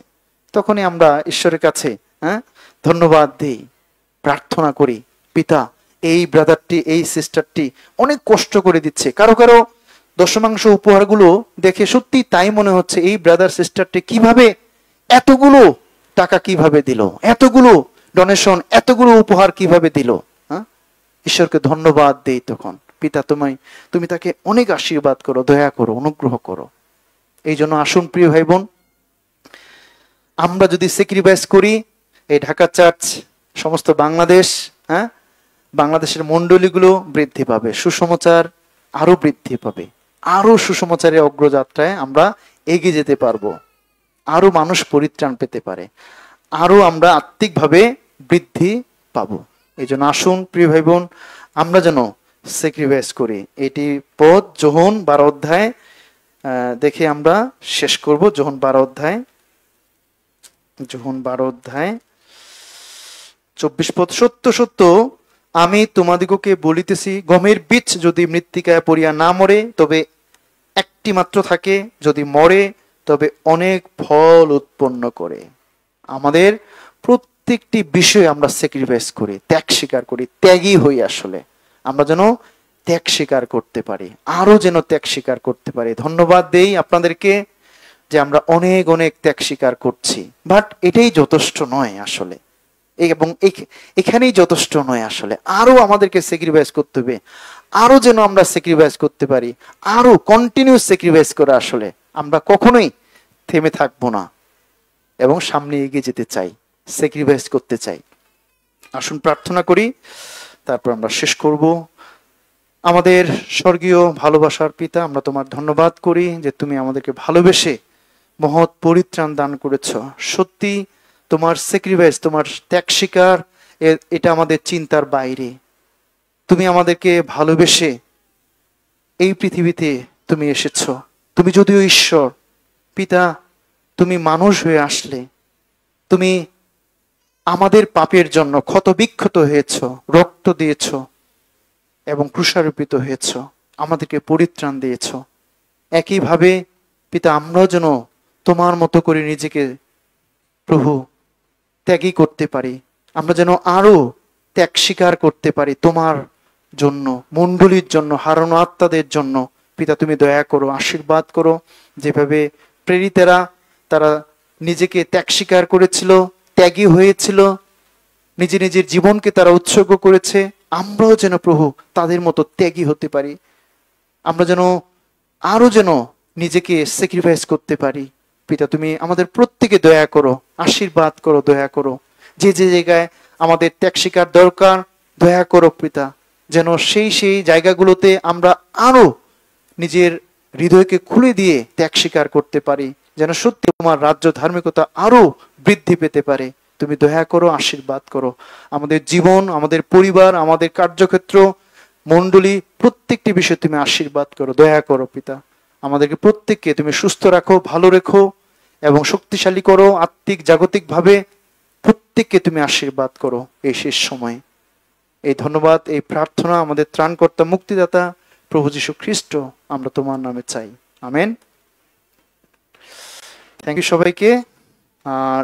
A: তখনই আমরা ঈশ্বরের কাছে ধন্যবাদ দিই, প্রার্থনা করি, পিতা এই ব্রাদারটি এই সিস্টারটি অনেক কষ্ট করে দিচ্ছে। কারো কারো দশমাংশ উপহারগুলো দেখে সত্যি তাই মনে হচ্ছে এই ব্রাদার সিস্টারটি কিভাবে এতগুলো টাকা কিভাবে দিল, এতগুলো ডোনেশন, এতগুলো উপহার কিভাবে দিল। হ্যাঁ, ঈশ্বরকে ধন্যবাদ দেই তখন, পিতা তুমি তাকে অনেক আশীর্বাদ করো, দয়া করো, অনুগ্রহ করো। এই জন্য আসুন প্রিয় ভাই বোন, আমরা যদি স্যাক্রিফাইস করি, এই ঢাকা চার্চ সমস্ত বাংলাদেশ, বাংলাদেশের মণ্ডলীগুলো বৃদ্ধি পাবে, সুসমাচার আরো বৃদ্ধি পাবে, আরো সুসমাচারের অগ্রযাত্রায় আমরা এগিয়ে যেতে পারবো, আরো মানুষ পরিত্রাণ পেতে পারে, আরো আমরা আত্মিকভাবে বৃদ্ধি পাবো। এই জন্য আসুন প্রিয় ভাই বোন, আমরা যেন স্যাক্রিফাইস করি। এটি পদ যোহন 12 অধ্যায় দেখে আমরা শেষ করব। যোহন 12 অধ্যায় 24 পদ, সত্য সত্য আমি তোমাদিগকে বলিতেছি, গমের বীজ যদি মৃত্তিকায় পড়িয়া না মরে তবে একটি মাত্র থাকে, যদি মরে তবে অনেক ফল উৎপন্ন করে। আমাদের প্রত্যেকটি বিষয়ে আমরা স্যাক্রিফাইস করি, ত্যাগ স্বীকার করি, ত্যাগী হই। আসলে আমরা যেন ত্যাগ স্বীকার করতে পারি, আরো যেন ত্যাগ স্বীকার করতে পারি। ধন্যবাদ দেই আপনাদেরকে যে আমরা অনেক অনেক ত্যাগ স্বীকার করছি, বাট এটাই যথেষ্ট নয় আসলে, এবং এখানেই যথেষ্ট নয় আসলে। আরো আমাদেরকে স্যাক্রিফাইস করতে হবে, আরো যেন আমরা স্যাক্রিফাইস করতে পারি, আরো কন্টিনিউস স্যাক্রিফাইস করে আসলে আমরা কখনোই থেমে থাকবো না এবং সামনে এগিয়ে যেতে চাই, স্যাক্রিফাইস করতে চাই। আসুন প্রার্থনা করি, তারপর আমরা শেষ করব। আমাদের স্বর্গীয় ভালোবাসার পিতা, আমরা তোমার ধন্যবাদ করি যে তুমি আমাদেরকে ভালোবেসে মহৎ পরিত্রাণ দান করেছ। সত্যি তোমার স্যাক্রিফাইস, তোমার ত্যাগ স্বীকার, এটা আমাদের চিন্তার বাইরে। তুমি আমাদেরকে ভালোবেসে এই পৃথিবীতে তুমি এসেছ। তুমি যদিও ঈশ্বর পিতা, তুমি মানুষ হয়ে আসলে, তুমি আমাদের পাপের জন্য ক্ষত বিক্ষত হয়েছ, রক্ত দিয়েছ এবং ক্রুশারোপিত হয়েছ, আমাদেরকে পরিত্রাণ দিয়েছ। একইভাবে পিতা, আমরাও যেন তোমার মতো করে নিজেকে প্রভু ত্যাগী করতে পারি, আমরা যেন আরো ত্যাগ স্বীকার করতে পারি তোমার জন্য, মণ্ডলীর জন্য, হারানো আত্মাদের জন্য। পিতা তুমি দয়া করো, আশীর্বাদ করো। যেভাবে প্রেরিতেরা তারা নিজেকে ত্যাগ স্বীকার করেছিল, ত্যাগী হয়েছিল, নিজের জীবনকে তারা উৎসর্গ করেছে, আমরাও যেন প্রভু তাদের মতো ত্যাগী হতে পারি। আমরা যেন আরো যেন নিজেকে স্যাক্রিফাইস করতে পারি। পিতা তুমি আমাদের প্রত্যেকে দয়া করো, আশীর্বাদ করো, দয়া করো। যে যে জায়গায় আমাদের ত্যাগ স্বীকার দরকার, দয়া করো পিতা, যেন সেই জায়গাগুলোতে আমরা আরো নিজের হৃদয়কে খুলে দিয়ে ত্যাগ স্বীকার করতে পারি, যেন সত্যি তোমার রাজ্য ধার্মিকতা আরো বৃদ্ধি পেতে পারে। তুমি দয়া করো, আশীর্বাদ করো আমাদের জীবন, আমাদের পরিবার, আমাদের কার্যক্ষেত্র, মণ্ডলী, প্রত্যেকটি বিষয়ে তুমি আশীর্বাদ করো, দয়া করো পিতা। আমাদেরকে প্রত্যেককে তুমি সুস্থ রাখো, ভালো রেখো এবং শক্তিশালী করো, আত্মিক জাগতিক ভাবে প্রত্যেককে তুমি আশীর্বাদ করো এই শেষ সময়ে। এই ধন্যবাদ, এই প্রার্থনা আমাদের ত্রাণকর্তা মুক্তিদাতা প্রভু যীশু খ্রিস্ট আমরা তোমার নামে চাই, আমেন। থ্যাংক ইউ সবাইকে। আর